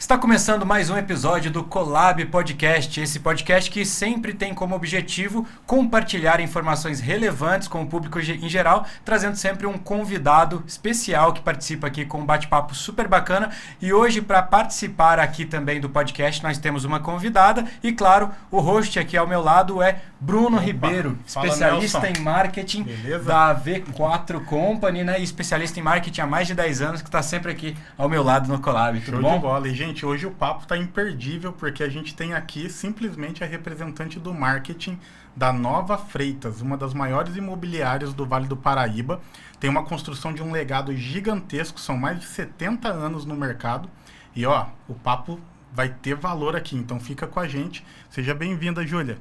Está começando mais um episódio do Collab Podcast, esse podcast que sempre tem como objetivo compartilhar informações relevantes com o público em geral, trazendo sempre um convidado especial que participa aqui com um bate-papo super bacana. E hoje, para participar aqui também do podcast, nós temos uma convidada e, claro, o host aqui ao meu lado é Bruno Ribeiro, especialista em marketing da V4 Company, né? E especialista em marketing há mais de 10 anos, que está sempre aqui ao meu lado no Collab. Tudo bom? Show de bola. E, gente, hoje o papo está imperdível porque a gente tem aqui simplesmente a representante do marketing da Nova Freitas, uma das maiores imobiliárias do Vale do Paraíba. Tem uma construção de um legado gigantesco, são mais de 70 anos no mercado. E, ó, o papo vai ter valor aqui, então fica com a gente. Seja bem-vinda, Júlia.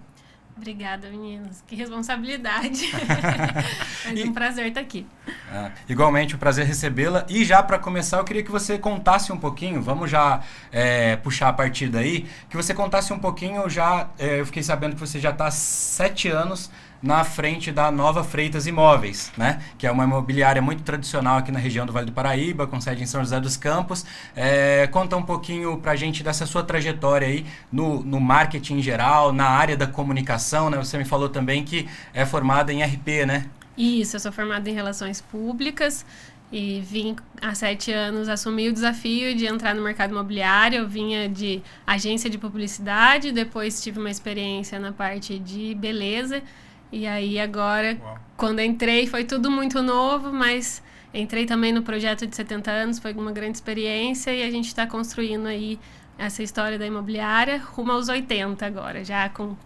Obrigada, meninos. Que responsabilidade. É um prazer estar aqui. Igualmente, um prazer recebê-la. E já para começar, eu queria que você contasse um pouquinho, vamos já puxar a partir daí, que você contasse um pouquinho, eu fiquei sabendo que você já está há 7 anos na frente da Nova Freitas Imóveis, né? Que é uma imobiliária muito tradicional aqui na região do Vale do Paraíba, com sede em São José dos Campos. Conta um pouquinho pra gente dessa sua trajetória aí no marketing em geral, na área da comunicação, né? Você me falou também que é formada em RP, né? Isso, eu sou formada em Relações Públicas e vim há 7 anos assumir o desafio de entrar no mercado imobiliário. Eu vinha de agência de publicidade, depois tive uma experiência na parte de beleza. E aí agora, quando entrei, foi tudo muito novo, mas entrei também no projeto de 70 anos, foi uma grande experiência e a gente está construindo aí essa história da imobiliária rumo aos 80 agora, já com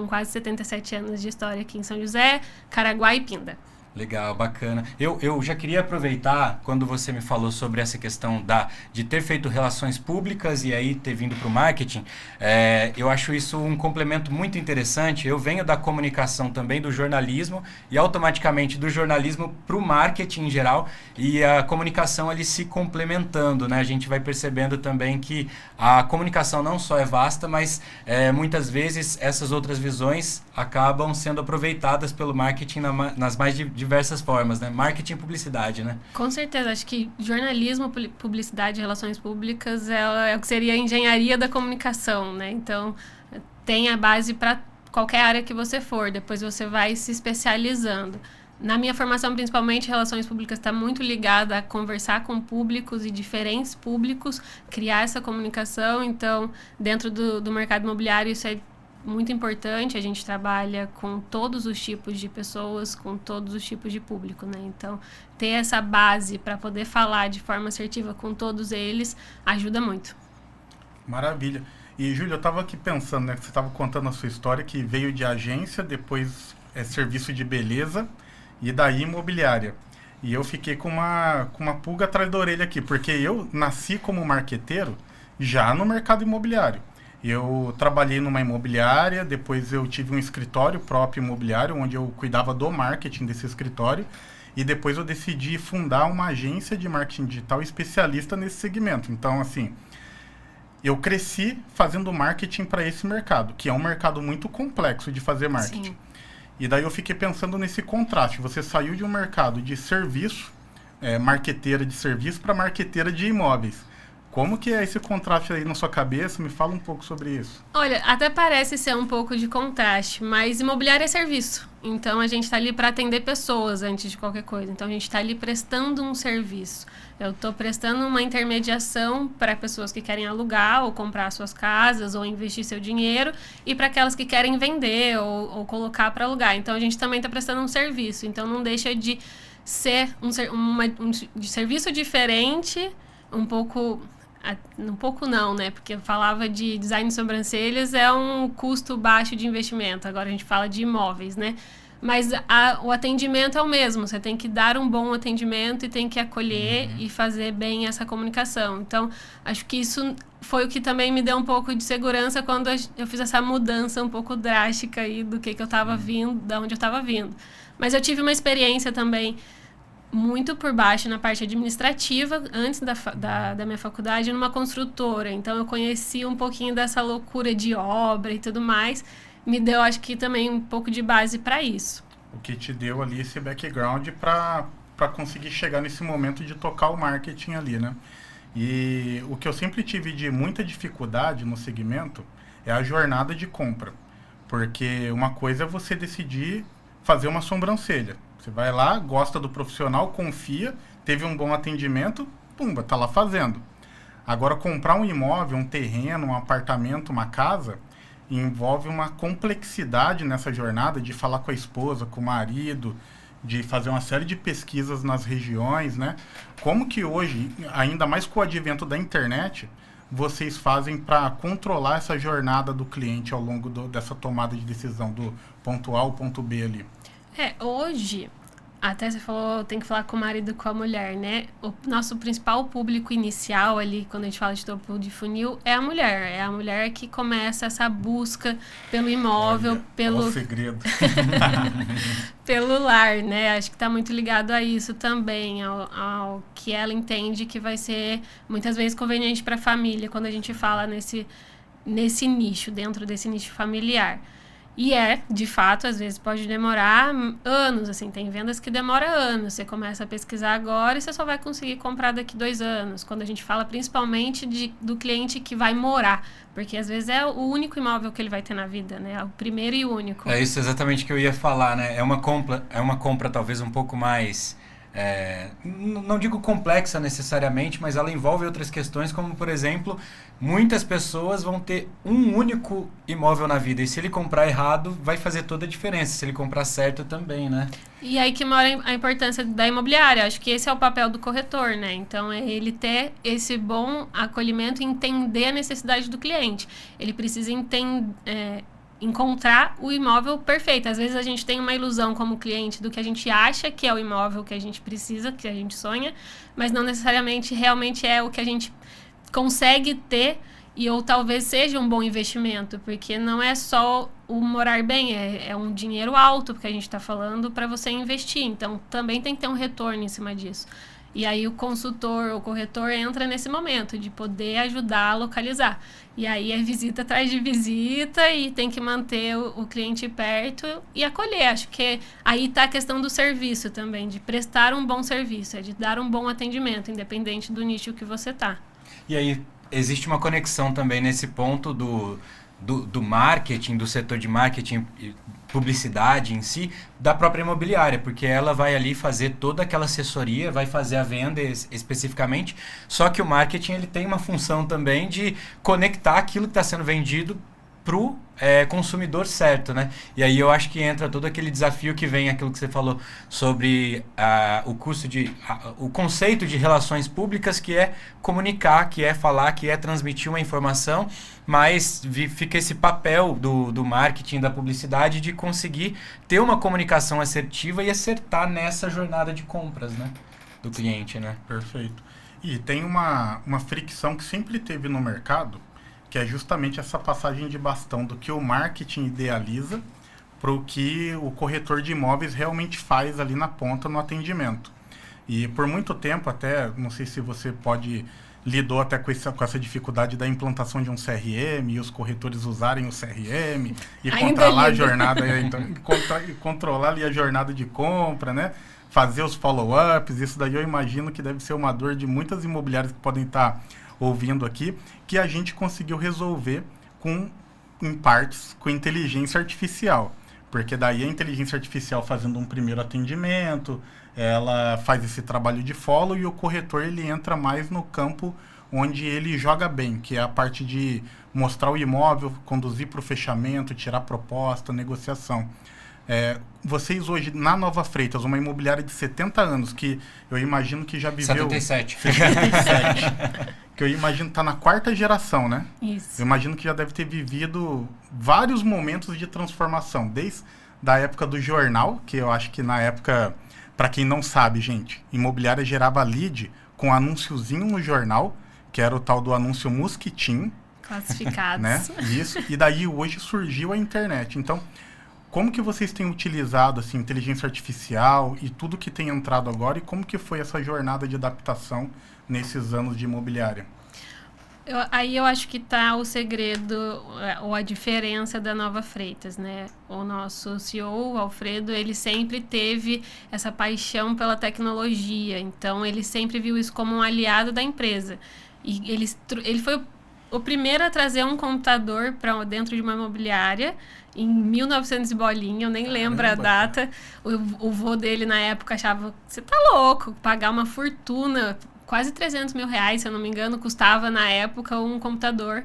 quase 77 anos de história aqui em São José, Caraguá e Pinda. Legal, bacana. Eu já queria aproveitar, quando você me falou sobre essa questão de ter feito relações públicas e aí ter vindo para o marketing, eu acho isso um complemento muito interessante. Eu venho da comunicação também, do jornalismo, e automaticamente do jornalismo para o marketing em geral, e a comunicação ali se complementando, né? A gente vai percebendo também que a comunicação não só é vasta, mas muitas vezes essas outras visões acabam sendo aproveitadas pelo marketing nas mais diversas formas, né? Marketing e publicidade, né? Com certeza, acho que jornalismo, publicidade e relações públicas é o que seria a engenharia da comunicação, né? Então, tem a base para qualquer área que você for, depois você vai se especializando. Na minha formação, principalmente, relações públicas está muito ligada a conversar com públicos e diferentes públicos, criar essa comunicação. Então, dentro do mercado imobiliário, isso é muito importante. A gente trabalha com todos os tipos de pessoas, com todos os tipos de público, né? Então, ter essa base para poder falar de forma assertiva com todos eles ajuda muito. Maravilha. E, Júlia, eu estava aqui pensando, né, que você estava contando a sua história, que veio de agência, depois serviço de beleza e daí imobiliária. E eu fiquei com uma pulga atrás da orelha aqui, porque eu nasci como marqueteiro já no mercado imobiliário. Eu trabalhei numa imobiliária, depois eu tive um escritório próprio imobiliário, onde eu cuidava do marketing desse escritório, e depois eu decidi fundar uma agência de marketing digital especialista nesse segmento. Então, assim, eu cresci fazendo marketing para esse mercado, que é um mercado muito complexo de fazer marketing. Sim. E daí eu fiquei pensando nesse contraste. Você saiu de um mercado de serviço, marqueteira de serviço, para marqueteira de imóveis. Como que é esse contraste aí na sua cabeça? Me fala um pouco sobre isso. Olha, até parece ser um pouco de contraste, mas imobiliário é serviço. Então, a gente está ali para atender pessoas antes de qualquer coisa. Então, a gente está ali prestando um serviço. Eu estou prestando uma intermediação para pessoas que querem alugar ou comprar suas casas ou investir seu dinheiro e para aquelas que querem vender ou colocar para alugar. Então, a gente também está prestando um serviço. Então, não deixa de ser um serviço diferente, um pouco não, né? Porque eu falava de design de sobrancelhas, é um custo baixo de investimento. Agora a gente fala de imóveis, né? Mas o atendimento é o mesmo. Você tem que dar um bom atendimento e tem que acolher e fazer bem essa comunicação. Então, acho que isso foi o que também me deu um pouco de segurança quando eu fiz essa mudança um pouco drástica aí do que eu estava vindo, da onde eu estava vindo. Mas eu tive uma experiência também muito por baixo na parte administrativa, antes da minha faculdade, numa construtora. Então, eu conheci um pouquinho dessa loucura de obra e tudo mais. Me deu, acho que, também um pouco de base para isso. O que te deu ali esse background para conseguir chegar nesse momento de tocar o marketing ali, né? E o que eu sempre tive de muita dificuldade no segmento é a jornada de compra. Porque uma coisa é você decidir fazer uma sobrancelha. Você vai lá, gosta do profissional, confia, teve um bom atendimento, pumba, tá lá fazendo. Agora, comprar um imóvel, um terreno, um apartamento, uma casa, envolve uma complexidade nessa jornada de falar com a esposa, com o marido, de fazer uma série de pesquisas nas regiões, né? Como que hoje, ainda mais com o advento da internet, vocês fazem para controlar essa jornada do cliente ao longo dessa tomada de decisão do ponto A ao ponto B ali? Hoje, até você falou, tem que falar com o marido e com a mulher, né? O nosso principal público inicial ali, quando a gente fala de topo de funil, é a mulher. É a mulher que começa essa busca pelo imóvel, Olha, pelo... olha o segredo. pelo lar, né? Acho que está muito ligado a isso também, ao que ela entende que vai ser, muitas vezes, conveniente para a família, quando a gente fala nesse nicho, dentro desse nicho familiar. E de fato, às vezes pode demorar anos, assim, tem vendas que demoram anos. Você começa a pesquisar agora e você só vai conseguir comprar daqui 2 anos. Quando a gente fala principalmente do cliente que vai morar, porque às vezes é o único imóvel que ele vai ter na vida, né? É o primeiro e único. É isso exatamente que eu ia falar, né? É uma compra talvez um pouco mais... não digo complexa necessariamente, mas ela envolve outras questões, como, por exemplo, muitas pessoas vão ter um único imóvel na vida, e se ele comprar errado, vai fazer toda a diferença, se ele comprar certo também, né? E aí que mora a importância da imobiliária. Acho que esse é o papel do corretor, né? Então, é ele ter esse bom acolhimento e entender a necessidade do cliente. Ele precisa encontrar o imóvel perfeito. Às vezes a gente tem uma ilusão como cliente do que a gente acha que é o imóvel que a gente precisa, que a gente sonha, mas não necessariamente realmente é o que a gente consegue ter, ou talvez seja um bom investimento, porque não é só o morar bem, é um dinheiro alto, porque a gente está falando para você investir, então também tem que ter um retorno em cima disso. E aí o consultor, o corretor entra nesse momento de poder ajudar a localizar. E aí é visita atrás de visita e tem que manter o cliente perto e acolher. Acho que aí está a questão do serviço também, de prestar um bom serviço, de dar um bom atendimento, independente do nicho que você está. E aí existe uma conexão também nesse ponto do marketing, do setor de marketing e publicidade em si, da própria imobiliária, porque ela vai ali fazer toda aquela assessoria, vai fazer a venda especificamente, só que o marketing ele tem uma função também de conectar aquilo que está sendo vendido para o consumidor certo, né? E aí eu acho que entra todo aquele desafio que vem, aquilo que você falou sobre o conceito de relações públicas, que é comunicar, que é falar, que é transmitir uma informação, mas fica esse papel do marketing, da publicidade, de conseguir ter uma comunicação assertiva e acertar nessa jornada de compras, né? Do cliente, né? Perfeito. E tem uma fricção que sempre teve no mercado, que é justamente essa passagem de bastão do que o marketing idealiza para o que o corretor de imóveis realmente faz ali na ponta no atendimento. E por muito tempo, até, não sei se você lidou até com essa dificuldade da implantação de um CRM e os corretores usarem o CRM e controlar a jornada, controlar ali a jornada de compra, né? Fazer os follow-ups. Isso daí eu imagino que deve ser uma dor de muitas imobiliárias que podem estar ouvindo aqui, que a gente conseguiu resolver em partes com inteligência artificial, porque daí a inteligência artificial fazendo um primeiro atendimento, ela faz esse trabalho de follow e o corretor ele entra mais no campo onde ele joga bem, que é a parte de mostrar o imóvel, conduzir para o fechamento, tirar proposta, negociação. Vocês hoje, na Nova Freitas, uma imobiliária de 70 anos, que eu imagino que já viveu... 77. 77. Que eu imagino tá na 4ª geração, né? Isso. Eu imagino que já deve ter vivido vários momentos de transformação, desde a época do jornal, que eu acho que na época, para quem não sabe, gente, imobiliária gerava lead com anúnciozinho no jornal, que era o tal do anúncio mosquitinho. Classificados. Né? Isso. E daí hoje surgiu a internet. Então, como que vocês têm utilizado assim, inteligência artificial e tudo que tem entrado agora, e como que foi essa jornada de adaptação nesses anos de imobiliária? Aí eu acho que está o segredo, ou a diferença da Nova Freitas, né? O nosso CEO, o Alfredo, ele sempre teve essa paixão pela tecnologia, então ele sempre viu isso como um aliado da empresa. E ele foi o primeiro a trazer um computador para dentro de uma imobiliária em 1900 e bolinha, eu nem lembro a data. O vô dele na época achava, você tá louco, pagar uma fortuna, quase 300 mil reais, se eu não me engano, custava na época um computador.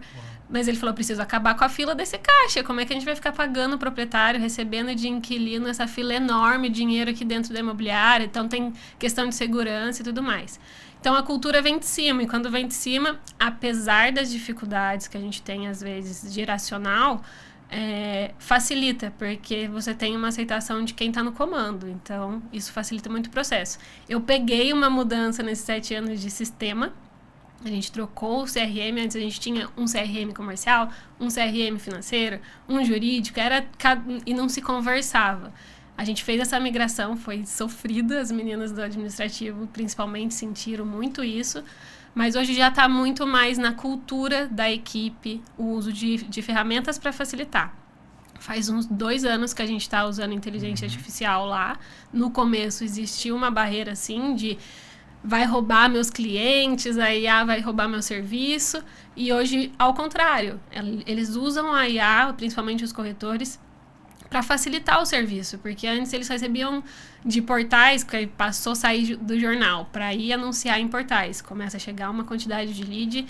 Mas ele falou, preciso acabar com a fila desse caixa. Como é que a gente vai ficar pagando o proprietário, recebendo de inquilino essa fila enorme de dinheiro aqui dentro da imobiliária? Então tem questão de segurança e tudo mais. Então a cultura vem de cima, e quando vem de cima, apesar das dificuldades que a gente tem às vezes geracional, facilita, porque você tem uma aceitação de quem está no comando. Então isso facilita muito o processo. Eu peguei uma mudança nesses 7 anos de sistema. A gente trocou o CRM, antes a gente tinha um CRM comercial, um CRM financeiro, um jurídico, e não se conversava. A gente fez essa migração, foi sofrida, as meninas do administrativo principalmente sentiram muito isso, mas hoje já está muito mais na cultura da equipe, o uso de ferramentas para facilitar. Faz uns 2 anos que a gente está usando inteligência artificial lá. No começo existia uma barreira assim de vai roubar meus clientes, a IA vai roubar meu serviço, e hoje, ao contrário, eles usam a IA, principalmente os corretores, para facilitar o serviço, porque antes eles recebiam de portais, que passou a sair do jornal, para ir anunciar em portais. Começa a chegar uma quantidade de lead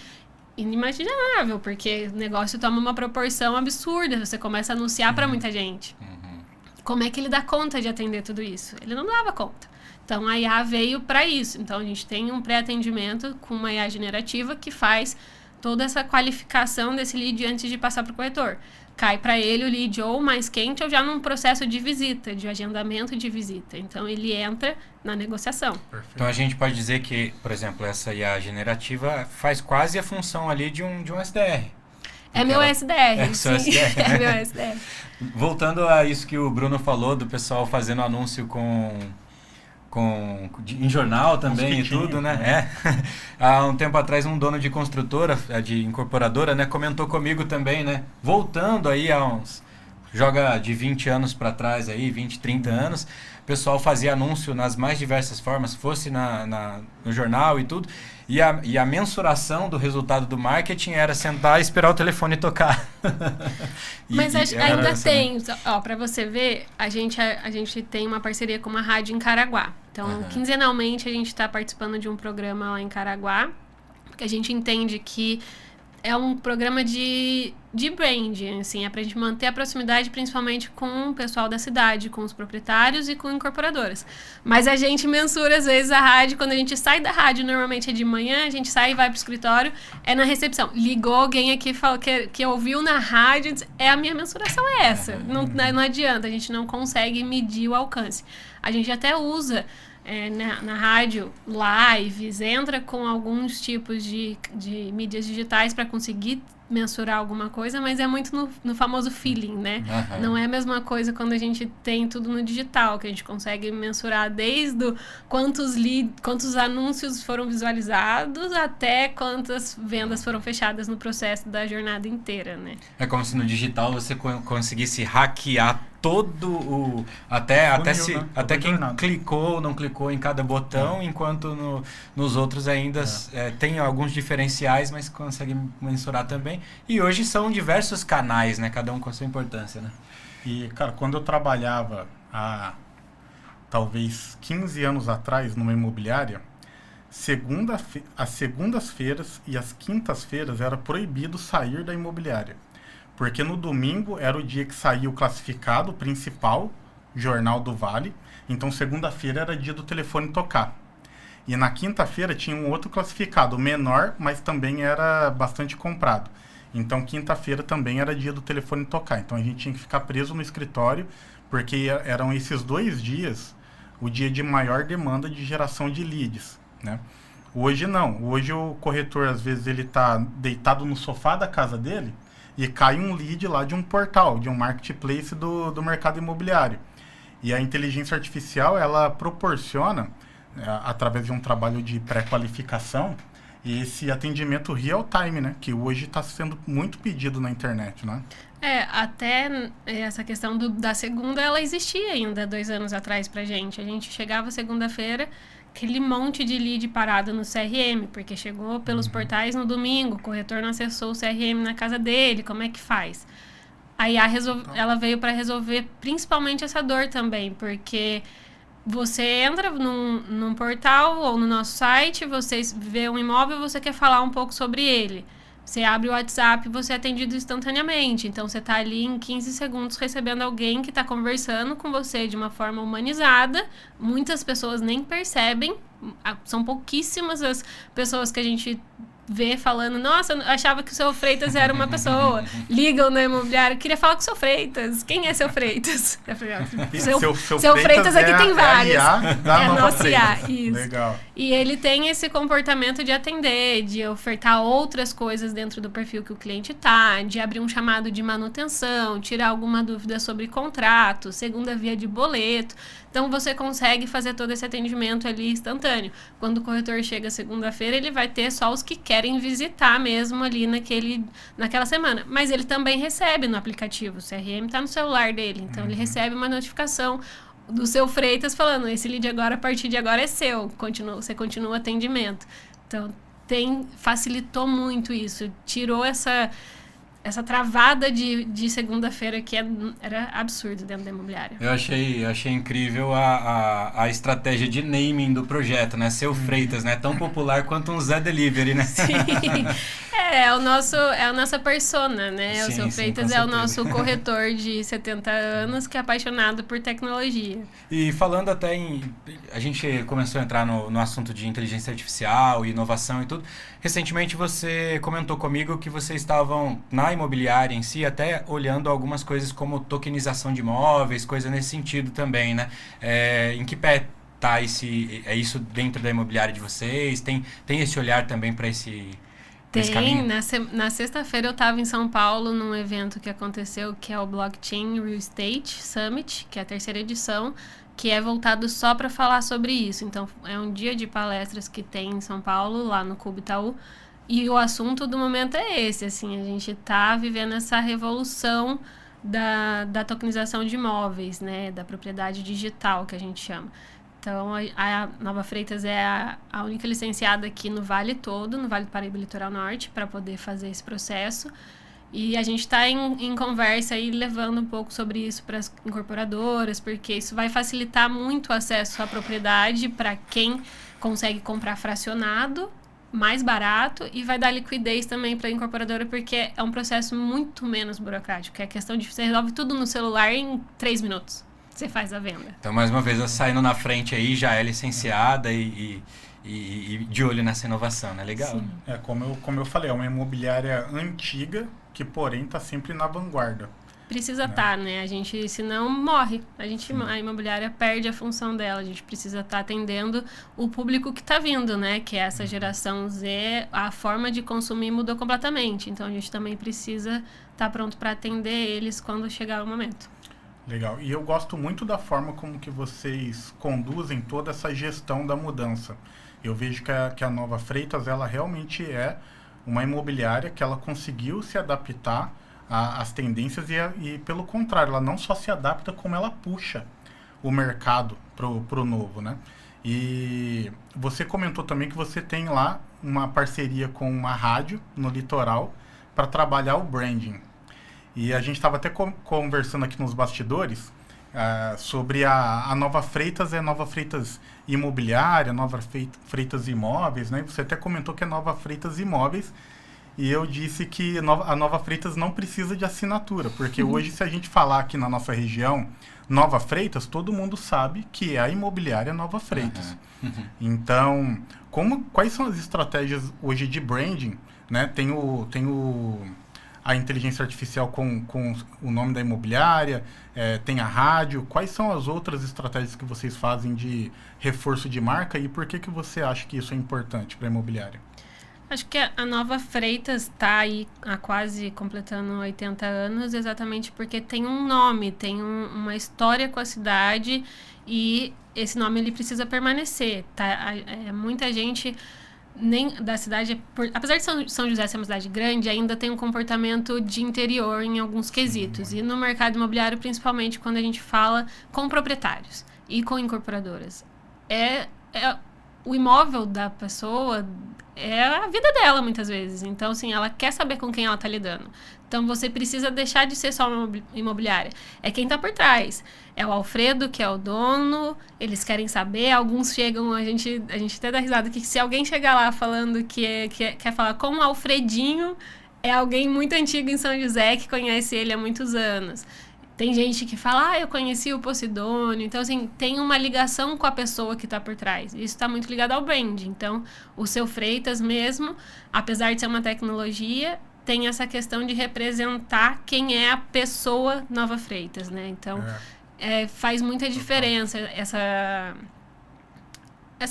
inimaginável, porque o negócio toma uma proporção absurda, você começa a anunciar para muita gente. Como é que ele dá conta de atender tudo isso? Ele não dava conta. Então, a IA veio para isso. Então, a gente tem um pré-atendimento com uma IA generativa que faz toda essa qualificação desse lead antes de passar para o corretor. Cai para ele o lead ou mais quente ou já num processo de visita, de agendamento de visita. Então, ele entra na negociação. Perfeito. Então, a gente pode dizer que, por exemplo, essa IA generativa faz quase a função ali de um SDR. É meu SDR. Seu SDR. É meu SDR. Voltando a isso que o Bruno falou, do pessoal fazendo anúncio em jornal também e tudo, né? Há um tempo atrás, um dono de construtora, de incorporadora, né, comentou comigo também, né? Voltando aí joga de 20 anos para trás aí, 20, 30 anos, o pessoal fazia anúncio nas mais diversas formas, fosse no jornal e tudo, e a mensuração do resultado do marketing era sentar e esperar o telefone tocar. Mas ainda tem, para você ver, a gente tem uma parceria com uma rádio em Caraguá. Então, quinzenalmente, a gente está participando de um programa lá em Caraguá, porque a gente entende que é um programa de branding, assim, é pra gente manter a proximidade principalmente com o pessoal da cidade, com os proprietários e com incorporadoras. Mas a gente mensura, às vezes, a rádio, quando a gente sai da rádio, normalmente é de manhã, a gente sai e vai pro escritório, é na recepção. Ligou alguém aqui que ouviu na rádio, a minha mensuração é essa. Não adianta, a gente não consegue medir o alcance. A gente até usa na rádio lives, entra com alguns tipos de mídias digitais para conseguir mensurar alguma coisa, mas é muito no famoso feeling, né? Não é a mesma coisa quando a gente tem tudo no digital, que a gente consegue mensurar desde quantos anúncios foram visualizados até quantas vendas foram fechadas no processo da jornada inteira, né? É como se no digital você conseguisse hackear todo até quem clicou ou não clicou em cada botão, enquanto nos outros ainda tem alguns diferenciais, mas consegue mensurar também. E hoje são diversos canais, né? Cada um com a sua importância, né? E, cara, quando eu trabalhava há talvez 15 anos atrás numa imobiliária, as segundas-feiras e as quintas-feiras era proibido sair da imobiliária. Porque no domingo era o dia que saía o classificado principal, Jornal do Vale. Então, segunda-feira era dia do telefone tocar. E na quinta-feira tinha um outro classificado, menor, mas também era bastante comprado. Então, quinta-feira também era dia do telefone tocar. Então, a gente tinha que ficar preso no escritório, porque eram esses 2 dias o dia de maior demanda de geração de leads, né? Hoje não. Hoje o corretor, às vezes, ele está deitado no sofá da casa dele e cai um lead lá de um portal, de um marketplace do mercado imobiliário. E a inteligência artificial, ela proporciona, através de um trabalho de pré-qualificação, esse atendimento real-time, né? Que hoje está sendo muito pedido na internet, né? Até essa questão da segunda, ela existia ainda 2 anos atrás pra gente. A gente chegava segunda-feira, aquele monte de lead parado no CRM, porque chegou pelos portais no domingo, o corretor não acessou o CRM na casa dele, como é que faz? A IA ela veio para resolver principalmente essa dor também, porque você entra num portal ou no nosso site, você vê um imóvel, você quer falar um pouco sobre ele. Você abre o WhatsApp e você é atendido instantaneamente. Então, você está ali em 15 segundos recebendo alguém que está conversando com você de uma forma humanizada. Muitas pessoas nem percebem. São pouquíssimas as pessoas que a gente vê falando, nossa, eu achava que o seu Freitas era uma pessoa. Ligam na imobiliária, queria falar com o seu Freitas. Quem é seu Freitas? Seu Freitas aqui tem vários. É nosso IA, isso. Legal. E ele tem esse comportamento de atender, de ofertar outras coisas dentro do perfil que o cliente tá, de abrir um chamado de manutenção, tirar alguma dúvida sobre contrato, segunda via de boleto. Então, você consegue fazer todo esse atendimento ali instantâneo. Quando o corretor chega segunda-feira, ele vai ter só os que querem visitar mesmo ali naquela semana. Mas ele também recebe no aplicativo. O CRM está no celular dele. Então, ele recebe uma notificação do seu Freitas falando, esse lead agora, a partir de agora é seu. Você continua o atendimento. Então, facilitou muito isso. Tirou essa travada de segunda-feira que era absurdo dentro da imobiliária. Eu achei incrível a estratégia de naming do projeto, né? Seu Freitas, né? Tão popular quanto um Zé Delivery, né? Sim. É a nossa persona, né? Sim, o seu Freitas é o nosso corretor de 70 anos que é apaixonado por tecnologia. E falando até a gente começou a entrar no assunto de inteligência artificial e inovação e tudo. Recentemente você comentou comigo que vocês estavam na imobiliária em si, até olhando algumas coisas como tokenização de imóveis, coisa nesse sentido também, né? Em que pé tá isso dentro da imobiliária de vocês? Tem esse olhar também para esse caminho? Na sexta-feira eu estava em São Paulo num evento que aconteceu, que é o Blockchain Real Estate Summit, que é a 3ª edição, que é voltado só para falar sobre isso. Então, é um dia de palestras que tem em São Paulo, lá no Cubo Itaú, e o assunto do momento é esse, assim, a gente está vivendo essa revolução da tokenização de imóveis, né, da propriedade digital, que a gente chama. Então, a Nova Freitas é a única licenciada aqui no Vale todo, no Vale do Paraíba Litoral Norte, para poder fazer esse processo. E a gente está em conversa aí, levando um pouco sobre isso para as incorporadoras, porque isso vai facilitar muito o acesso à propriedade para quem consegue comprar fracionado, mais barato, e vai dar liquidez também para a incorporadora, porque é um processo muito menos burocrático. É a questão de você resolve tudo no celular em 3 minutos. Você faz a venda. Então, mais uma vez, eu saindo na frente aí, já é licenciada e de olho nessa inovação, né? Legal. Sim. Como eu falei, é uma imobiliária antiga que, porém, está sempre na vanguarda. Precisa estar, né? A gente, senão, morre. A imobiliária perde a função dela. A gente precisa estar atendendo o público que está vindo, né? Que é essa geração Z. A forma de consumir mudou completamente. Então, a gente também precisa estar pronto para atender eles quando chegar o momento. Legal. E eu gosto muito da forma como que vocês conduzem toda essa gestão da mudança. Eu vejo que a Nova Freitas, ela realmente é uma imobiliária que ela conseguiu se adaptar às tendências e, pelo contrário, ela não só se adapta, como ela puxa o mercado pro novo, né? E você comentou também que você tem lá uma parceria com uma rádio no litoral para trabalhar o branding. E a gente estava até conversando aqui nos bastidores sobre a Nova Freitas, Nova Freitas Imobiliária, Nova Freitas Imóveis, né? Você até comentou que é Nova Freitas Imóveis, e eu disse que a Nova Freitas não precisa de assinatura, porque hoje, se a gente falar aqui na nossa região Nova Freitas, todo mundo sabe que é a imobiliária Nova Freitas. Então, quais são as estratégias hoje de branding, né? Tem a inteligência artificial com o nome da imobiliária, tem a rádio. Quais são as outras estratégias que vocês fazem de reforço de marca e por que você acha que isso é importante para a imobiliária? Acho que a Nova Freitas está aí há quase completando 80 anos, exatamente porque tem um nome, tem uma história com a cidade, e esse nome ele precisa permanecer. Tá? Muita gente nem da cidade, apesar de São José ser uma cidade grande, ainda tem um comportamento de interior em alguns quesitos. E no mercado imobiliário, principalmente quando a gente fala com proprietários e com incorporadoras. o imóvel da pessoa é a vida dela, muitas vezes. Então, assim, ela quer saber com quem ela está lidando. Então, você precisa deixar de ser só uma imobiliária. É quem está por trás. É o Alfredo, que é o dono, eles querem saber. Alguns chegam, a gente até dá risada, que se alguém chegar lá falando que quer falar com o Alfredinho, é alguém muito antigo em São José, que conhece ele há muitos anos. Tem gente que fala, eu conheci o Posidônio. Então, assim, tem uma ligação com a pessoa que está por trás. Isso está muito ligado ao brand. Então, o Seu Freitas mesmo, apesar de ser uma tecnologia, tem essa questão de representar quem é a pessoa Nova Freitas, né? Então, faz muita diferença essa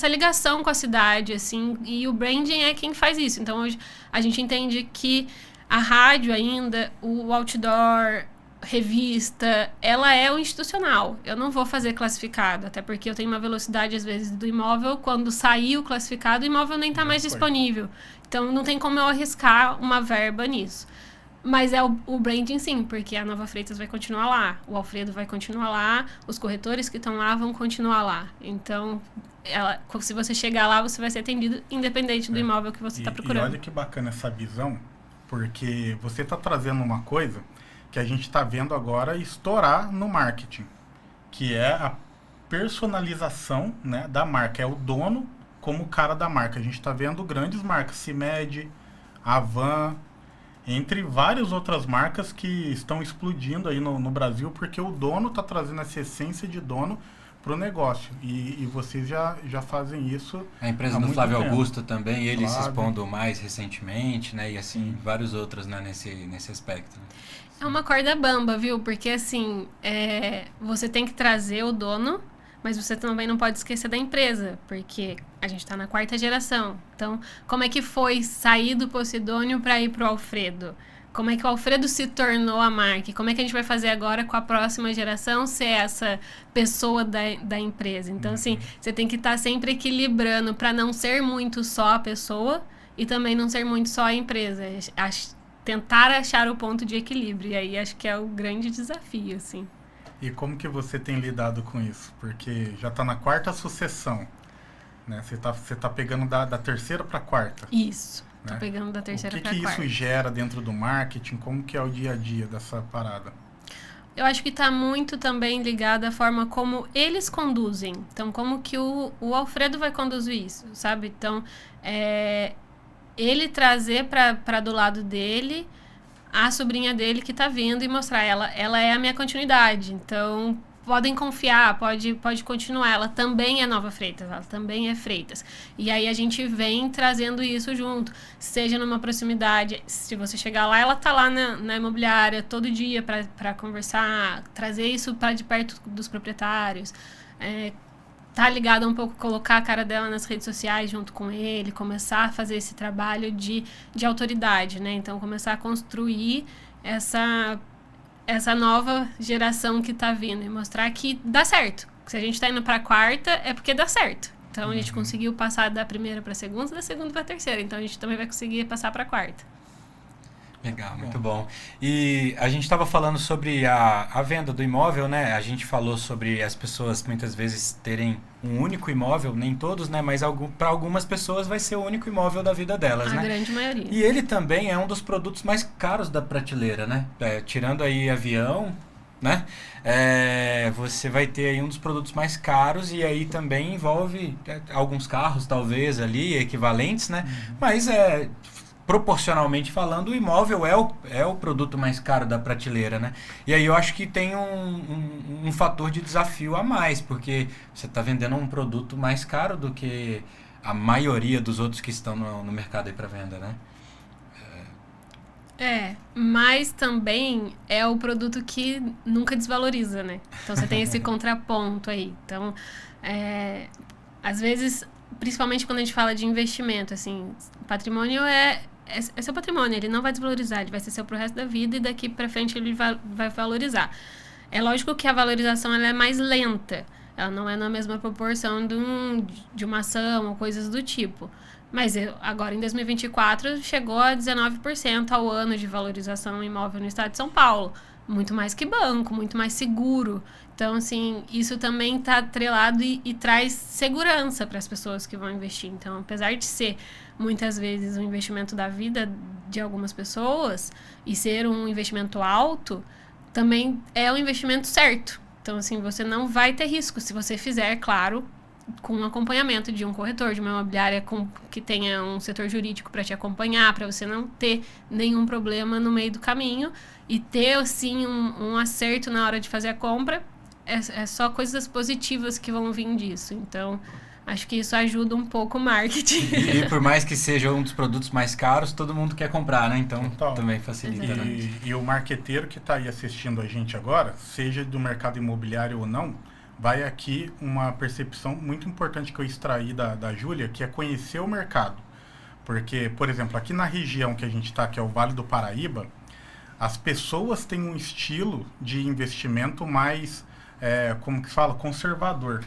ligação com a cidade, assim, e o branding é quem faz isso. Então, hoje, a gente entende que a rádio ainda, o outdoor, revista, ela é o institucional. Eu não vou fazer classificado, até porque eu tenho uma velocidade, às vezes, do imóvel. Quando sair o classificado, o imóvel nem está mais disponível. Então, não tem como eu arriscar uma verba nisso. Mas é o branding, sim, porque a Nova Freitas vai continuar lá, o Alfredo vai continuar lá, os corretores que estão lá vão continuar lá. Então, se você chegar lá, você vai ser atendido independente do imóvel que você está procurando. E olha que bacana essa visão, porque você está trazendo uma coisa que a gente está vendo agora estourar no marketing, que é a personalização, né, da marca. É o dono como o cara da marca. A gente está vendo grandes marcas, CIMED, Avan, entre várias outras marcas que estão explodindo aí no Brasil, porque o dono está trazendo essa essência de dono para o negócio. E vocês já fazem isso. A empresa do Flávio Augusto também, ele se expondo mais recentemente, né? E assim, vários outros, né, nesse aspecto. Né? É uma corda bamba, viu? Porque assim, você tem que trazer o dono, mas você também não pode esquecer da empresa, porque a gente está na 4ª geração. Então, como é que foi sair do Posidônio para ir para o Alfredo? Como é que o Alfredo se tornou a marca? Como é que a gente vai fazer agora com a próxima geração ser essa pessoa da empresa? Então, assim, você tem que estar sempre equilibrando para não ser muito só a pessoa e também não ser muito só a empresa. Tentar achar o ponto de equilíbrio. E aí, acho que é o grande desafio, assim. E como que você tem lidado com isso? Porque já está na 4ª sucessão, né? Você tá pegando da 3ª para a 4ª. Isso, né? Tô pegando da 3ª para a 4ª. O que isso gera dentro do marketing? Como que é o dia a dia dessa parada? Eu acho que está muito também ligado à forma como eles conduzem. Então, como que o Alfredo vai conduzir isso, sabe? Então, ele trazer para do lado dele a sobrinha dele que tá vindo e mostrar ela é a minha continuidade. Então, podem confiar, pode continuar. Ela também é Nova Freitas, ela também é Freitas. E aí a gente vem trazendo isso junto, seja numa proximidade. Se você chegar lá, ela tá lá na imobiliária todo dia para conversar, trazer isso para de perto dos proprietários. Tá ligada um pouco, colocar a cara dela nas redes sociais junto com ele, começar a fazer esse trabalho de autoridade, né? Então, começar a construir essa nova geração que tá vindo e mostrar que dá certo. Se a gente tá indo pra 4ª, é porque dá certo. Então, a gente conseguiu passar da 1ª pra 2ª, da 2ª pra 3ª. Então, a gente também vai conseguir passar pra 4ª. Legal, muito bom. E a gente estava falando sobre a venda do imóvel, né? A gente falou sobre as pessoas muitas vezes terem um único imóvel, nem todos, né? Mas para algumas pessoas vai ser o único imóvel da vida delas, né? A grande maioria. E ele também é um dos produtos mais caros da prateleira, né? Tirando aí avião, né? Você vai ter aí um dos produtos mais caros e aí também envolve alguns carros, talvez, ali, equivalentes, né? Mas proporcionalmente falando, o imóvel é o produto mais caro da prateleira, né? E aí eu acho que tem um fator de desafio a mais, porque você está vendendo um produto mais caro do que a maioria dos outros que estão no mercado aí para venda, né? Mas também é o produto que nunca desvaloriza, né? Então você tem esse contraponto aí. Então, às vezes, principalmente quando a gente fala de investimento, assim, patrimônio é seu patrimônio, ele não vai desvalorizar, ele vai ser seu pro resto da vida e daqui para frente ele vai valorizar. É lógico que a valorização ela é mais lenta, ela não é na mesma proporção de uma ação ou coisas do tipo. Mas agora, em 2024, chegou a 19% ao ano de valorização imóvel no estado de São Paulo. Muito mais que banco, muito mais seguro. Então, assim, isso também está atrelado e traz segurança para as pessoas que vão investir. Então, apesar de ser, muitas vezes, um investimento da vida de algumas pessoas e ser um investimento alto, também é um investimento certo. Então, assim, você não vai ter risco se você fizer, claro, com acompanhamento de um corretor, de uma imobiliária que tenha um setor jurídico para te acompanhar, para você não ter nenhum problema no meio do caminho e ter, assim, um acerto na hora de fazer a compra. É só coisas positivas que vão vir disso. Então, acho que isso ajuda um pouco o marketing. E por mais que seja um dos produtos mais caros, todo mundo quer comprar, né? Então, também facilita. Né? E o marqueteiro que está aí assistindo a gente agora, seja do mercado imobiliário ou não, vai aqui uma percepção muito importante que eu extraí da Júlia, que é conhecer o mercado. Porque, por exemplo, aqui na região que a gente está, que é o Vale do Paraíba, as pessoas têm um estilo de investimento mais, como que fala, conservador.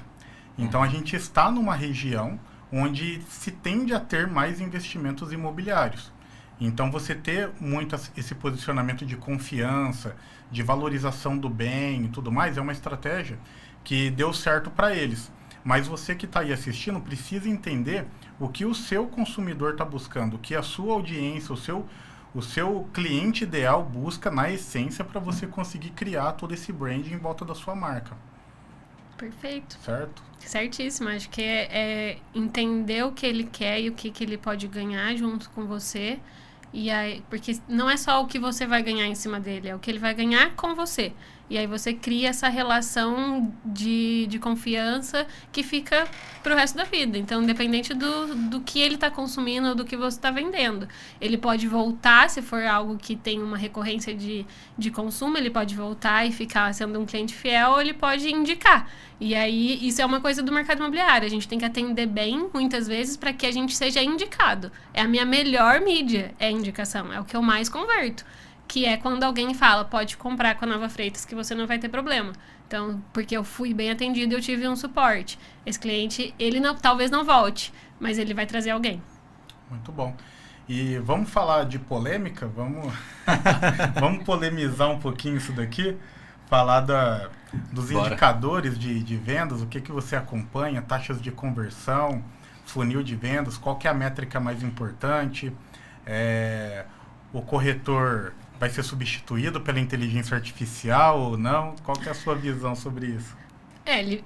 Então, a gente está numa região onde se tende a ter mais investimentos imobiliários. Então, você ter muito esse posicionamento de confiança, de valorização do bem e tudo mais, é uma estratégia que deu certo para eles. Mas você que está aí assistindo precisa entender o que o seu consumidor está buscando, o que a sua audiência, o seu cliente ideal busca na essência para você conseguir criar todo esse brand em volta da sua marca. Perfeito. Certo? Certíssimo. Acho que é entender o que ele quer e o que ele pode ganhar junto com você. E aí, porque não é só o que você vai ganhar em cima dele, é o que ele vai ganhar com você. E aí você cria essa relação de confiança que fica pro resto da vida. Então, independente do que ele está consumindo ou do que você está vendendo. Ele pode voltar, se for algo que tem uma recorrência de consumo, ele pode voltar e ficar sendo um cliente fiel, ou ele pode indicar. E aí, isso é uma coisa do mercado imobiliário. A gente tem que atender bem, muitas vezes, para que a gente seja indicado. É a minha melhor mídia, é a indicação. É o que eu mais converto. Que é quando alguém fala, pode comprar com a Nova Freitas que você não vai ter problema. Então, porque eu fui bem atendido e eu tive um suporte. Esse cliente, ele talvez não volte, mas ele vai trazer alguém. Muito bom. E vamos falar de polêmica? Vamos polemizar um pouquinho isso daqui? Falar dos indicadores de vendas, o que você acompanha, taxas de conversão, funil de vendas, qual que é a métrica mais importante, o corretor vai ser substituído pela inteligência artificial ou não? Qual que é a sua visão sobre isso?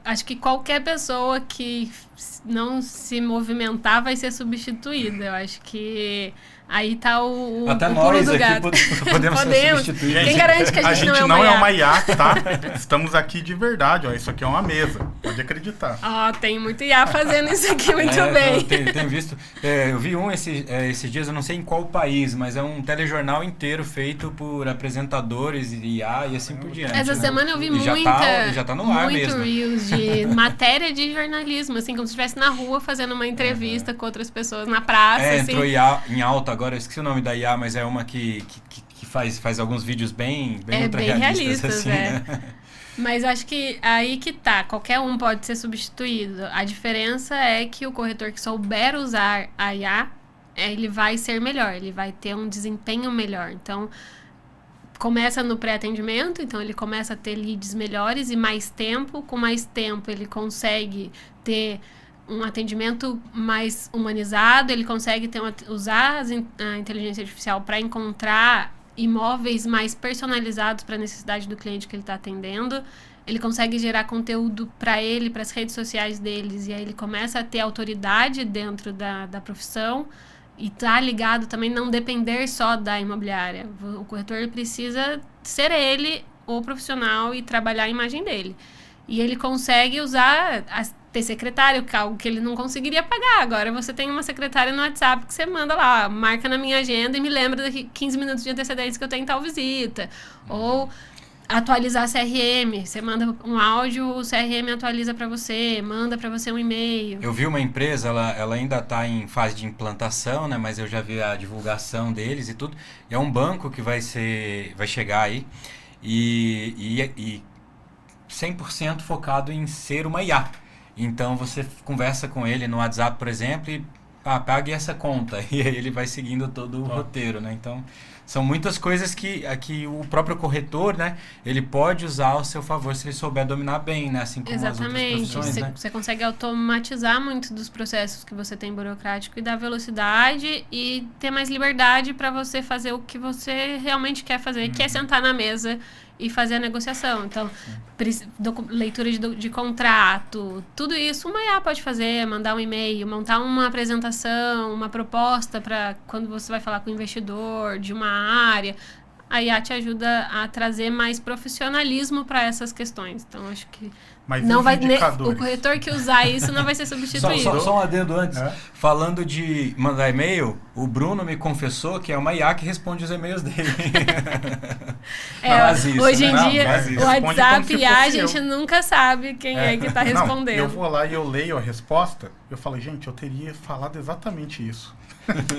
Acho que qualquer pessoa que não se movimentar vai ser substituída. Eu acho que aí tá o até o nós pulo do aqui gato. podemos ser substituídos. Quem garante que a gente não é uma IA, tá? Estamos aqui de verdade, ó. Isso aqui é uma mesa. Pode acreditar. Tem muito IA fazendo isso aqui muito bem. Tenho visto. Eu vi esses dias, eu não sei em qual país, mas é um telejornal inteiro feito por apresentadores de IA e assim por diante. Essa semana eu vi já tá no ar mesmo. Reels de matéria de jornalismo, assim, como se estivesse na rua fazendo uma entrevista com outras pessoas na praça. Assim. Entrou IA em alta agora, eu esqueci o nome da IA, mas é uma que faz alguns vídeos bem realistas, assim, né? Mas acho que aí que tá, qualquer um pode ser substituído. A diferença é que o corretor que souber usar a IA, ele vai ser melhor, ele vai ter um desempenho melhor. Então, começa no pré-atendimento, então ele começa a ter leads melhores e mais tempo. Com mais tempo, ele consegue ter um atendimento mais humanizado, ele consegue usar a inteligência artificial para encontrar imóveis mais personalizados para a necessidade do cliente que ele está atendendo. Ele consegue gerar conteúdo para ele, para as redes sociais deles, e aí ele começa a ter autoridade dentro da profissão. E tá ligado também, não depender só da imobiliária. O corretor ele precisa ser ele o profissional e trabalhar a imagem dele. E ele consegue ter secretário, que é algo que ele não conseguiria pagar. Agora você tem uma secretária no WhatsApp que você manda lá, marca na minha agenda e me lembra daqui 15 minutos de antecedência que eu tenho tal visita. Ou atualizar CRM, você manda um áudio, o CRM atualiza para você, manda para você um e-mail. Eu vi uma empresa, ela ainda está em fase de implantação, né? Mas eu já vi a divulgação deles e tudo. É um banco que vai chegar aí e 100% focado em ser uma IA. Então você conversa com ele no WhatsApp, por exemplo, e pague essa conta. E aí ele vai seguindo todo o roteiro, né? Então, são muitas coisas que o próprio corretor, né? Ele pode usar ao seu favor se ele souber dominar bem, né? Assim como as outras profissões, né? Você consegue automatizar muito dos processos que você tem burocrático e dar velocidade e ter mais liberdade para você fazer o que você realmente quer fazer, que é sentar na mesa e fazer a negociação. Então, leitura de contrato, tudo isso uma IA pode fazer, mandar um e-mail, montar uma apresentação, uma proposta para quando você vai falar com o investidor de uma área. A IA te ajuda a trazer mais profissionalismo para essas questões. Então, acho que Mas não vai indicadores? o corretor que usar isso não vai ser substituído. Só um adendo antes. Falando de mandar e-mail, o Bruno me confessou que é uma IA que responde os e-mails dele. Hoje em dia, mas o WhatsApp como se IA, a fosse gente nunca sabe quem é que está respondendo. Eu vou lá e eu leio a resposta, eu falo, gente, eu teria falado exatamente isso.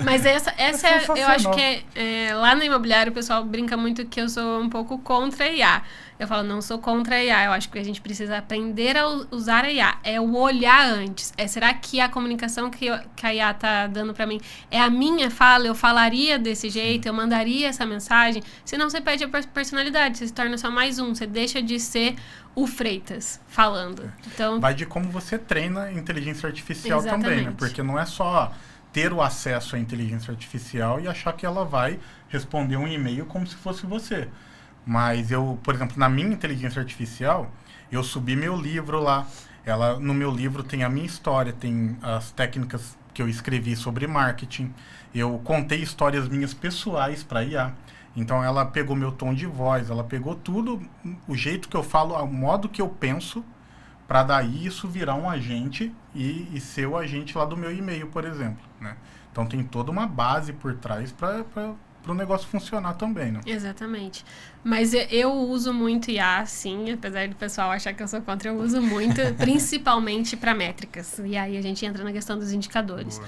Mas essa eu acho sensacional. que lá no imobiliário o pessoal brinca muito que eu sou um pouco contra a IA. Eu falo, não sou contra a IA, eu acho que a gente precisa aprender a usar a IA. É o olhar antes. Será que a comunicação que a IA tá dando para mim é a minha fala? Eu falaria desse jeito? Eu mandaria essa mensagem? Senão você perde a personalidade, você se torna só mais um. Você deixa de ser o Freitas falando. Então, Vai de como você treina a inteligência artificial também, né? Exatamente. Porque não é só ter o acesso à inteligência artificial e achar que ela vai responder um e-mail como se fosse você. Mas eu, por exemplo, na minha inteligência artificial, eu subi meu livro lá. No meu livro tem a minha história, tem as técnicas que eu escrevi sobre marketing. Eu contei histórias minhas pessoais para IA. Então ela pegou meu tom de voz, ela pegou tudo, o jeito que eu falo, o modo que eu penso, para daí isso virar um agente e ser o agente lá do meu e-mail, por exemplo, né? Então tem toda uma base por trás para o negócio funcionar também, né? exatamente. Mas eu uso muito IA, sim, apesar do pessoal achar que eu sou contra, eu uso muito, principalmente para métricas. E aí a gente entra na questão dos indicadores.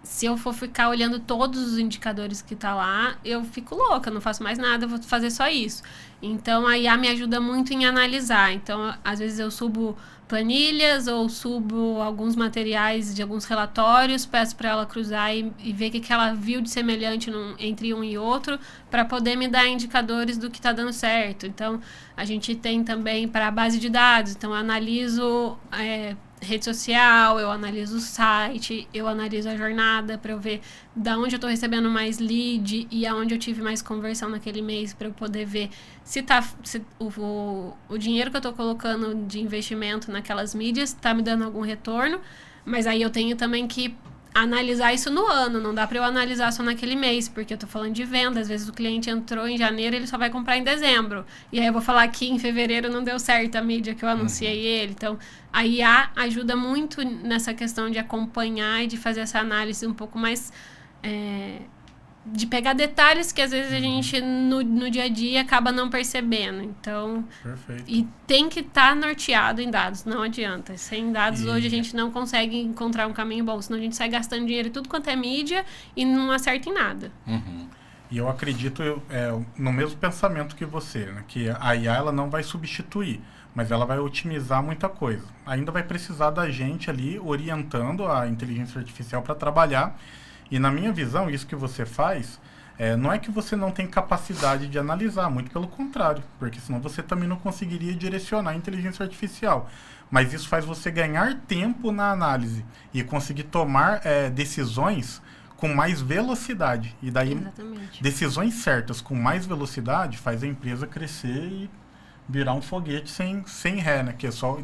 Se eu for ficar olhando todos os indicadores que tá lá, eu fico louca, não faço mais nada, eu vou fazer só isso. Então, a IA me ajuda muito em analisar. Então, às vezes eu subo planilhas ou subo alguns materiais de alguns relatórios, peço para ela cruzar e ver o que ela viu de semelhante entre um e outro, para poder me dar indicadores do que está dando certo. Então, a gente tem também para a base de dados. Então, eu analiso rede social, eu analiso o site, eu analiso a jornada para eu ver da onde eu estou recebendo mais lead e aonde eu tive mais conversão naquele mês, para eu poder ver se o dinheiro que eu estou colocando de investimento naquelas mídias está me dando algum retorno. Mas aí eu tenho também que analisar isso no ano, não dá para eu analisar só naquele mês, porque eu tô falando de venda, às vezes o cliente entrou em janeiro, ele só vai comprar em dezembro, e aí eu vou falar que em fevereiro não deu certo a mídia que eu anunciei ele. Então a IA ajuda muito nessa questão de acompanhar e de fazer essa análise um pouco mais de pegar detalhes que às vezes a gente no dia a dia acaba não percebendo. Então, Perfeito. e tem que estar norteado em dados, não adianta. Sem dados hoje a gente não consegue encontrar um caminho bom, senão a gente sai gastando dinheiro em tudo quanto é mídia e não acerta em nada. E eu acredito no mesmo pensamento que você, né? Que a IA ela não vai substituir, mas ela vai otimizar muita coisa. Ainda vai precisar da gente ali orientando a inteligência artificial para trabalhar. E na minha visão, isso que você faz, não é que você não tem capacidade de analisar, muito pelo contrário, porque senão você também não conseguiria direcionar a inteligência artificial. Mas isso faz você ganhar tempo na análise e conseguir tomar decisões com mais velocidade. E daí, Exatamente. decisões certas com mais velocidade faz a empresa crescer e virar um foguete sem ré, né? Que é só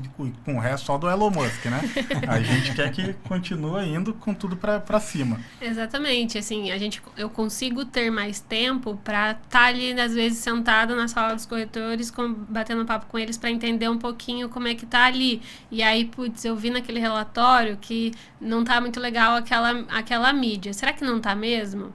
com ré só do Elon Musk, né? A gente quer que continue indo com tudo para cima. Exatamente, assim, eu consigo ter mais tempo para estar ali, às vezes, sentada na sala dos corretores, batendo papo com eles para entender um pouquinho como é que tá ali. E aí, putz, eu vi naquele relatório que não tá muito legal aquela mídia. Será que não tá mesmo?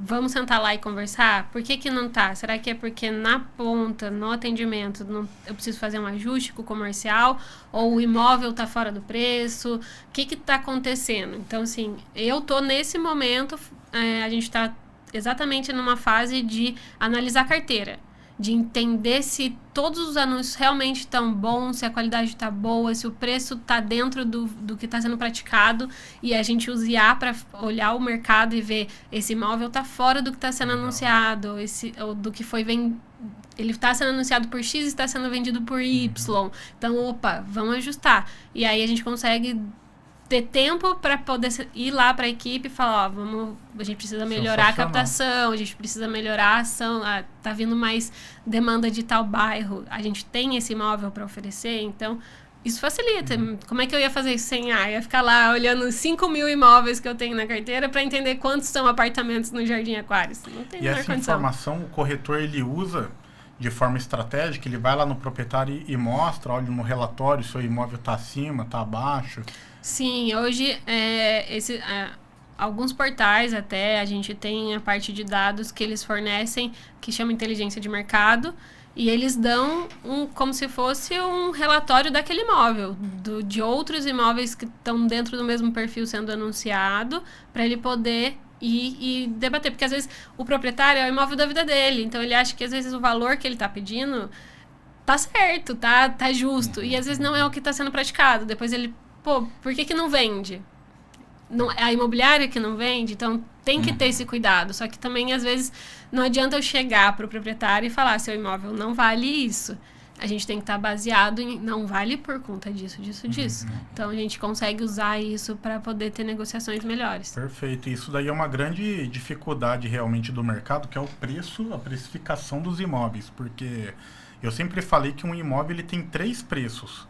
Vamos sentar lá e conversar? Por que não tá? Será que é porque na ponta, no atendimento, eu preciso fazer um ajuste com o comercial? Ou o imóvel tá fora do preço? O que tá acontecendo? Então, assim, eu tô nesse momento, a gente tá exatamente numa fase de analisar a carteira. de entender se todos os anúncios realmente estão bons, se a qualidade está boa, se o preço está dentro do que está sendo praticado, e a gente usa IA para olhar o mercado e ver esse imóvel está fora do que está sendo anunciado, ou do que foi vendido. Ele está sendo anunciado por X e está sendo vendido por Y. Então, opa, vamos ajustar. E aí a gente consegue ter tempo para poder ir lá para a equipe e falar, ó, a gente precisa melhorar a captação, a gente precisa melhorar a ação, tá vindo mais demanda de tal bairro, a gente tem esse imóvel para oferecer, então isso facilita. Como é que eu ia fazer isso sem IA? Eu ia ficar lá olhando 5.000 imóveis que eu tenho na carteira para entender quantos são apartamentos no Jardim Aquários. Não tem e essa informação o corretor ele usa de forma estratégica, ele vai lá no proprietário e mostra, olha no relatório se o imóvel está acima, está abaixo. Sim, hoje alguns portais até a gente tem a parte de dados que eles fornecem, que chama inteligência de mercado, e eles dão como se fosse um relatório daquele imóvel, de outros imóveis que estão dentro do mesmo perfil sendo anunciado, para ele poder e debater, porque às vezes o proprietário é o imóvel da vida dele, então ele acha que às vezes o valor que ele está pedindo tá certo, tá justo, e às vezes não é o que está sendo praticado. Depois ele, por que não vende? Não, é a imobiliária que não vende, então tem que ter esse cuidado. Só que também, às vezes, não adianta eu chegar para o proprietário e falar, seu imóvel não vale isso. A gente tem que estar baseado em, não vale por conta disso. Então, a gente consegue usar isso para poder ter negociações melhores. Perfeito. Isso daí é uma grande dificuldade realmente do mercado, que é o preço, a precificação dos imóveis. Porque eu sempre falei que um imóvel ele tem 3 preços.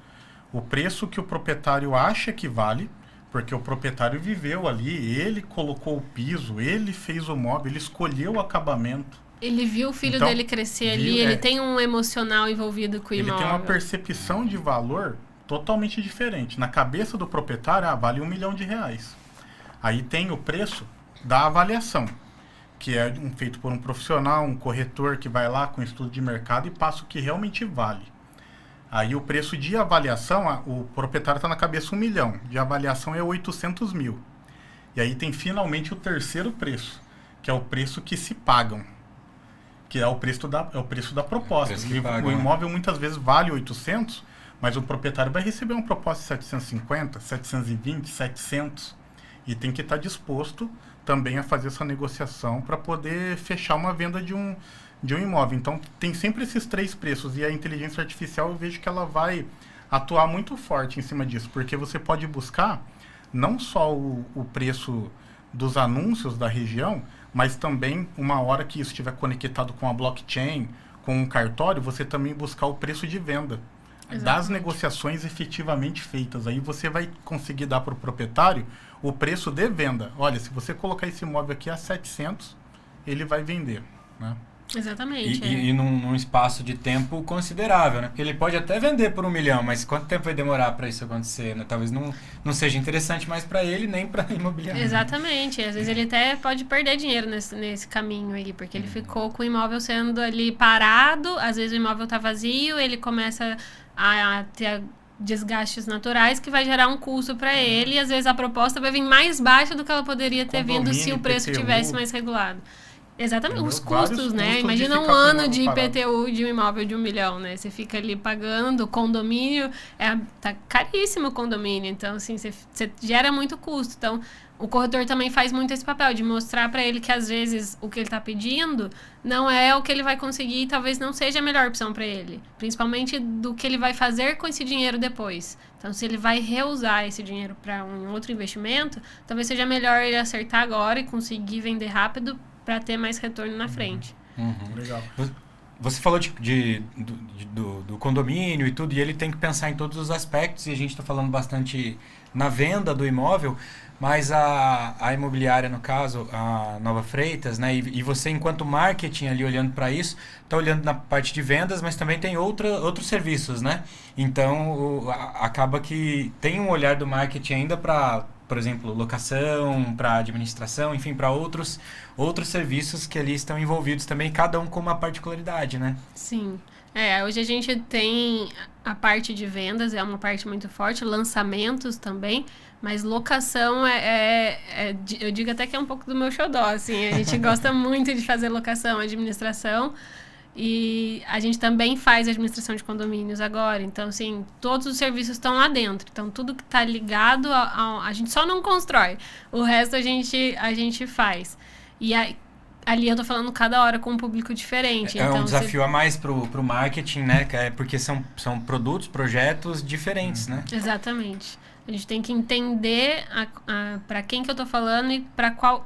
O preço que o proprietário acha que vale, porque o proprietário viveu ali, ele colocou o piso, ele fez o móvel, ele escolheu o acabamento. Ele viu o filho dele crescer ali, ele tem um emocional envolvido com o imóvel. Ele tem uma percepção de valor totalmente diferente. Na cabeça do proprietário, vale R$1 milhão. Aí tem o preço da avaliação, que é feito por um profissional, um corretor que vai lá com estudo de mercado e passa o que realmente vale. Aí o preço de avaliação, o proprietário está na cabeça R$1 milhão, de avaliação é 800 mil. E aí tem finalmente o terceiro preço, que é o preço que se pagam, que é o preço da proposta. O imóvel muitas vezes vale 800, mas o proprietário vai receber uma proposta de 750, 720, 700, e tem que estar disposto também a fazer essa negociação para poder fechar uma venda de um imóvel. Então, tem sempre esses 3 preços, e a inteligência artificial eu vejo que ela vai atuar muito forte em cima disso, porque você pode buscar não só o preço dos anúncios da região, mas também, uma hora que isso estiver conectado com a blockchain, com um cartório, você também buscar o preço de venda. Exatamente. Das negociações efetivamente feitas. Aí você vai conseguir dar para o proprietário o preço de venda. Olha, se você colocar esse imóvel aqui a 700, ele vai vender, né? Exatamente. E num espaço de tempo considerável, né? Porque ele pode até vender por R$1 milhão, mas quanto tempo vai demorar para isso acontecer, né? Talvez não seja interessante mais para ele, nem para a imobiliária. Exatamente. Às vezes ele até pode perder dinheiro nesse caminho aí, porque ele ficou com o imóvel sendo ali parado, às vezes o imóvel está vazio, ele começa a ter desgastes naturais que vai gerar um custo para ele, e às vezes a proposta vai vir mais baixa do que ela poderia ter vindo se o preço tivesse mais regulado. Exatamente, os custos, né? Imagina um ano de IPTU de um imóvel de R$1 milhão, né? Você fica ali pagando condomínio, tá caríssimo o condomínio, então assim, você gera muito custo. Então, o corretor também faz muito esse papel de mostrar para ele que às vezes o que ele está pedindo não é o que ele vai conseguir e talvez não seja a melhor opção para ele, principalmente do que ele vai fazer com esse dinheiro depois. Então, se ele vai reusar esse dinheiro para um outro investimento, talvez seja melhor ele acertar agora e conseguir vender rápido para ter mais retorno na frente. Legal. Você falou do condomínio e tudo, e ele tem que pensar em todos os aspectos, e a gente está falando bastante na venda do imóvel, mas a imobiliária, no caso, a Nova Freitas, né, e você, enquanto marketing ali olhando para isso, está olhando na parte de vendas, mas também tem outros serviços, né? Então, acaba que tem um olhar do marketing ainda para, por exemplo, locação, para administração, enfim, para outros serviços que ali estão envolvidos também, cada um com uma particularidade, né? Sim. Hoje a gente tem a parte de vendas, é uma parte muito forte, lançamentos também, mas locação eu digo até que é um pouco do meu xodó, assim, a gente gosta muito de fazer locação, administração, E a gente também faz administração de condomínios agora. Então, assim, todos os serviços estão lá dentro. Então, tudo que está ligado a gente só não constrói. O resto a gente faz. E ali eu tô falando cada hora com um público diferente. É então, um desafio a mais pro marketing, né? Porque são produtos, projetos diferentes, né? Exatamente. A gente tem que entender para quem que eu tô falando e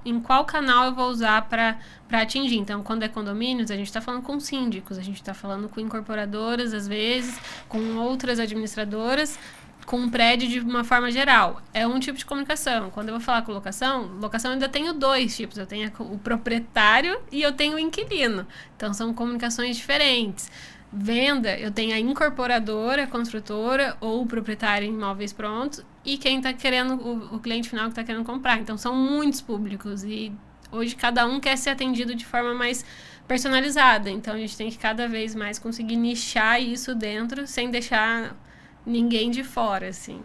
em qual canal eu vou usar para atingir. Então, quando é condomínios, a gente está falando com síndicos, a gente está falando com incorporadoras, às vezes, com outras administradoras, com um prédio de uma forma geral. É um tipo de comunicação. Quando eu vou falar com locação eu ainda tenho 2 tipos. Eu tenho o proprietário e eu tenho o inquilino. Então, são comunicações diferentes. Venda, eu tenho a incorporadora, a construtora ou o proprietário em imóveis prontos e quem está querendo, o cliente final que está querendo comprar. Então, são muitos públicos e hoje cada um quer ser atendido de forma mais personalizada. Então, a gente tem que cada vez mais conseguir nichar isso dentro sem deixar ninguém de fora, assim.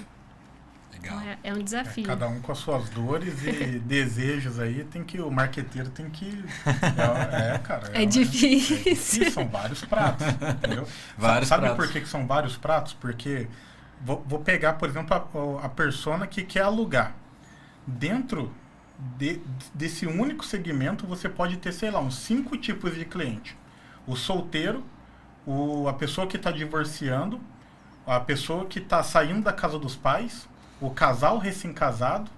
Legal. Então, é um desafio. Cada um com as suas dores e desejos aí, o marqueteiro tem que... cara. É difícil. São vários pratos, entendeu? Vários Sabe pratos. por que são vários pratos? Porque vou pegar, por exemplo, a persona que quer alugar. Dentro desse único segmento, você pode ter, sei lá, uns 5 tipos de cliente. O solteiro, a pessoa que está divorciando, a pessoa que está saindo da casa dos pais, o casal recém-casado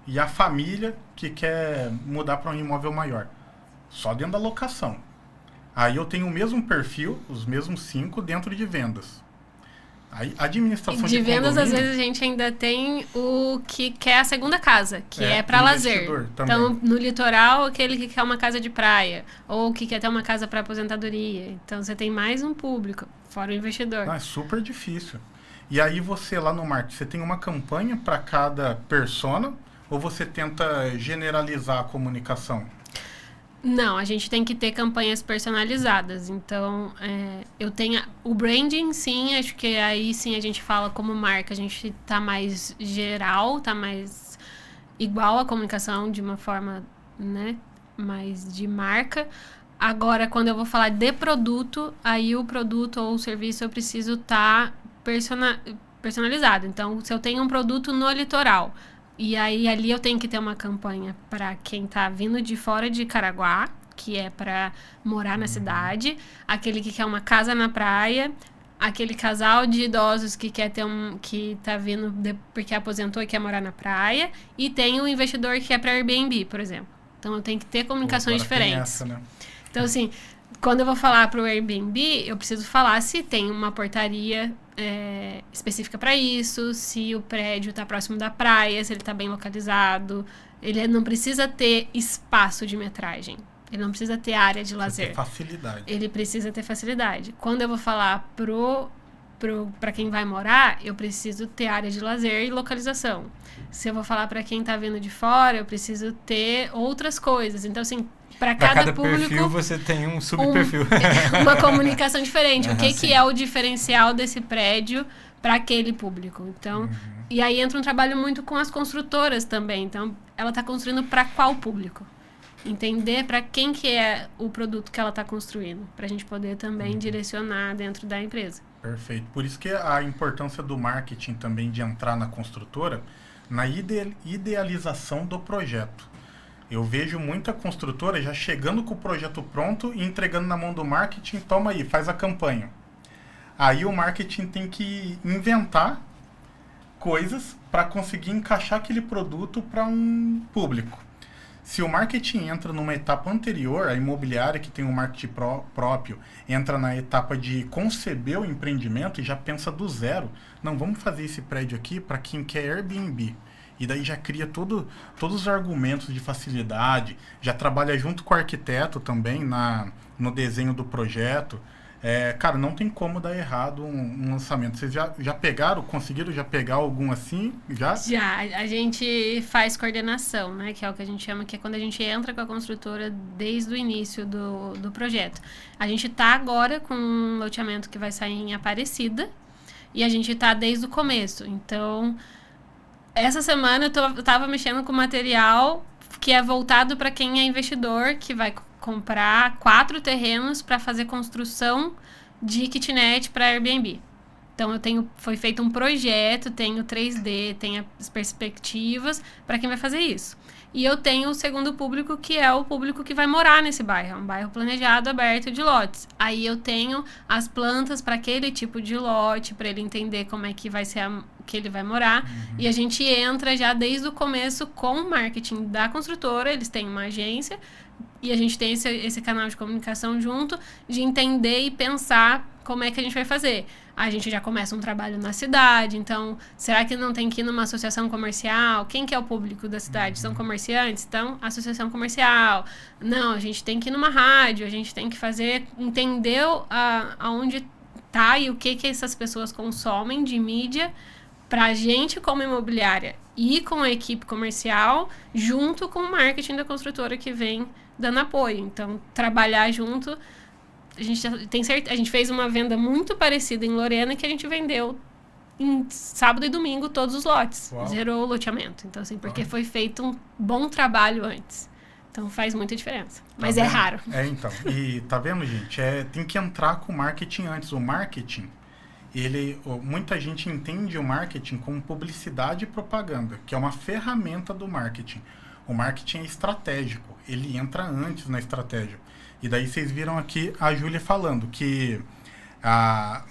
e a família que quer mudar para um imóvel maior. Só dentro da locação. Aí eu tenho o mesmo perfil, os mesmos 5 dentro de vendas. Aí a administração de vendas, condomínio, às vezes, a gente ainda tem o que quer a segunda casa, que é para lazer. Também. Então, no litoral, aquele que quer uma casa de praia, ou que quer ter uma casa para aposentadoria. Então, você tem mais um público, fora o investidor. Não, é super difícil. E aí você lá no marketing, você tem uma campanha para cada persona ou você tenta generalizar a comunicação? Não, a gente tem que ter campanhas personalizadas. Então, eu tenho o branding, sim, acho que aí sim a gente fala como marca, a gente tá mais geral, tá mais igual a comunicação de uma forma, né, mais de marca. Agora, quando eu vou falar de produto, aí o produto ou o serviço eu preciso estar personalizado. Então, se eu tenho um produto no litoral, e aí ali eu tenho que ter uma campanha para quem tá vindo de fora de Caraguá, que é para morar na cidade, aquele que quer uma casa na praia, aquele casal de idosos que quer ter que tá vindo porque aposentou e quer morar na praia, e tem o investidor que é para Airbnb, por exemplo. Então eu tenho que ter comunicações diferentes. Essa, né? Então, assim, quando eu vou falar para o Airbnb, eu preciso falar se tem uma portaria específica para isso, se o prédio está próximo da praia, se ele está bem localizado. Ele não precisa ter espaço de metragem. Ele não precisa ter área de lazer. Ter facilidade. Ele precisa ter facilidade. Quando eu vou falar para quem vai morar, eu preciso ter área de lazer e localização. Se eu vou falar para quem está vindo de fora, eu preciso ter outras coisas. Então, assim, para cada público, perfil você tem um subperfil. Uma comunicação diferente. O que é o diferencial desse prédio para aquele público? Então, e aí entra um trabalho muito com as construtoras também. Então, ela está construindo para qual público? Entender para quem que é o produto que ela está construindo, para a gente poder também direcionar dentro da empresa. Perfeito. Por isso que a importância do marketing também de entrar na construtora, na idealização do projeto. Eu vejo muita construtora já chegando com o projeto pronto e entregando na mão do marketing, toma aí, faz a campanha. Aí o marketing tem que inventar coisas para conseguir encaixar aquele produto para um público. Se o marketing entra numa etapa anterior, a imobiliária que tem um marketing próprio, entra na etapa de conceber o empreendimento e já pensa do zero. Não, vamos fazer esse prédio aqui para quem quer Airbnb. E daí já cria todos os argumentos de facilidade, já trabalha junto com o arquiteto também no desenho do projeto. Cara, não tem como dar errado um lançamento. Vocês já pegaram, conseguiram já pegar algum assim? Já, a gente faz coordenação, né? Que é o que a gente chama, que é quando a gente entra com a construtora desde o início do projeto. A gente tá agora com um loteamento que vai sair em Aparecida e a gente tá desde o começo. Então, essa semana eu tava mexendo com material que é voltado para quem é investidor, que vai comprar 4 terrenos para fazer construção de kitnet para Airbnb. Então, foi feito um projeto, tenho 3D, tenho as perspectivas para quem vai fazer isso. E eu tenho o segundo público, que é o público que vai morar nesse bairro. É um bairro planejado, aberto de lotes. Aí eu tenho as plantas para aquele tipo de lote, para ele entender como é que vai ser que ele vai morar. E a gente entra já desde o começo com o marketing da construtora. Eles têm uma agência e a gente tem esse canal de comunicação junto, de entender e pensar como é que a gente vai fazer. A gente já começa um trabalho na cidade, então, será que não tem que ir numa associação comercial? Quem que é o público da cidade? São comerciantes? Então, associação comercial. Não, a gente tem que ir numa rádio, a gente tem que entender aonde tá e o que essas pessoas consomem de mídia pra gente, como imobiliária, e com a equipe comercial, junto com o marketing da construtora que vem dando apoio. Então, trabalhar junto. A gente fez uma venda muito parecida em Lorena, que a gente vendeu em sábado e domingo todos os lotes. Uau. Zerou o loteamento. Então, assim, porque foi feito um bom trabalho antes. Então, faz muita diferença. Mas é raro. Então. E tá vendo, gente? Tem que entrar com o marketing antes. O marketing, muita gente entende o marketing como publicidade e propaganda, que é uma ferramenta do marketing. O marketing é estratégico. Ele entra antes na estratégia. E daí vocês viram aqui a Júlia falando que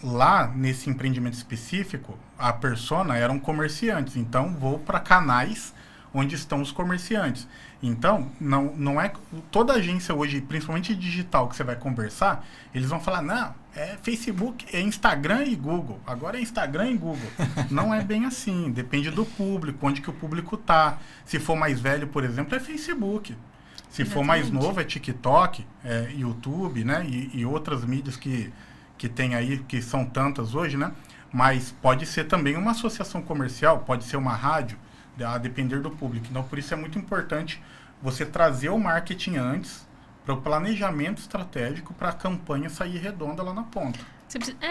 lá nesse empreendimento específico, a persona eram comerciantes. Então, vou para canais onde estão os comerciantes. Então, não é toda agência hoje, principalmente digital, que você vai conversar, eles vão falar, não, é Facebook, é Instagram e Google. Agora é Instagram e Google. Não é bem assim. Depende do público, onde que o público tá. Se for mais velho, por exemplo, é Facebook. Se for mais novo, é TikTok, é YouTube, né? E outras mídias que tem aí, que são tantas hoje, né? Mas pode ser também uma associação comercial, pode ser uma rádio, a depender do público. Então, por isso é muito importante você trazer o marketing antes, para o planejamento estratégico, para a campanha sair redonda lá na ponta.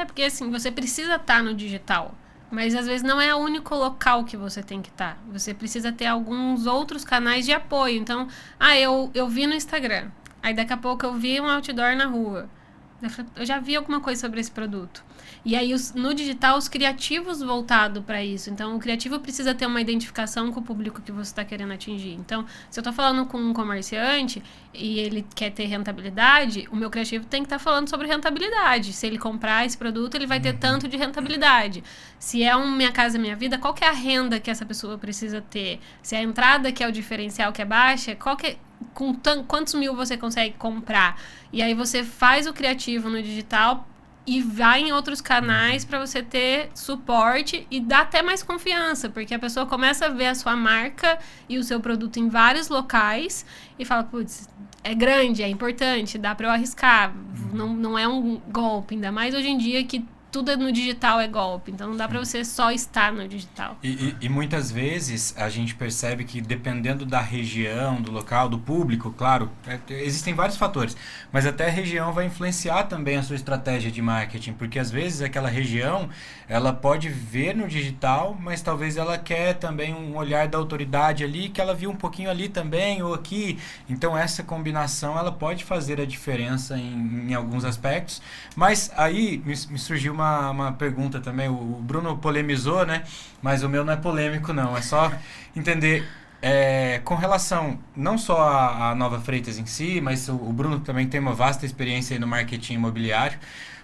Porque assim, você precisa estar no digital. Mas às vezes não é o único local que você tem que estar. Você precisa ter alguns outros canais de apoio. Então, eu vi no Instagram. Aí daqui a pouco eu vi um outdoor na rua. Eu já vi alguma coisa sobre esse produto. E aí, no digital, os criativos voltados para isso. Então, o criativo precisa ter uma identificação com o público que você está querendo atingir. Então, se eu estou falando com um comerciante e ele quer ter rentabilidade, o meu criativo tem que estar falando sobre rentabilidade. Se ele comprar esse produto, ele vai ter tanto de rentabilidade. Se é Minha Casa Minha Vida, qual que é a renda que essa pessoa precisa ter? Se a entrada que é o diferencial que é baixa, quantos mil você consegue comprar? E aí você faz o criativo no digital e vai em outros canais para você ter suporte e dá até mais confiança, porque a pessoa começa a ver a sua marca e o seu produto em vários locais e fala, putz, é grande, é importante, dá para eu arriscar, não é um golpe, ainda mais hoje em dia que tudo no digital é golpe, então não dá para você só estar no digital. E muitas vezes a gente percebe que dependendo da região, do local, do público, claro, existem vários fatores, mas até a região vai influenciar também a sua estratégia de marketing, porque às vezes aquela região, ela pode ver no digital, mas talvez ela quer também um olhar da autoridade ali, que ela viu um pouquinho ali também, ou aqui, então essa combinação, ela pode fazer a diferença em alguns aspectos, mas aí me surgiu uma pergunta também, o Bruno polemizou, né? Mas o meu não é polêmico não, é só entender com relação não só à Nova Freitas em si, mas o Bruno também tem uma vasta experiência aí no marketing imobiliário,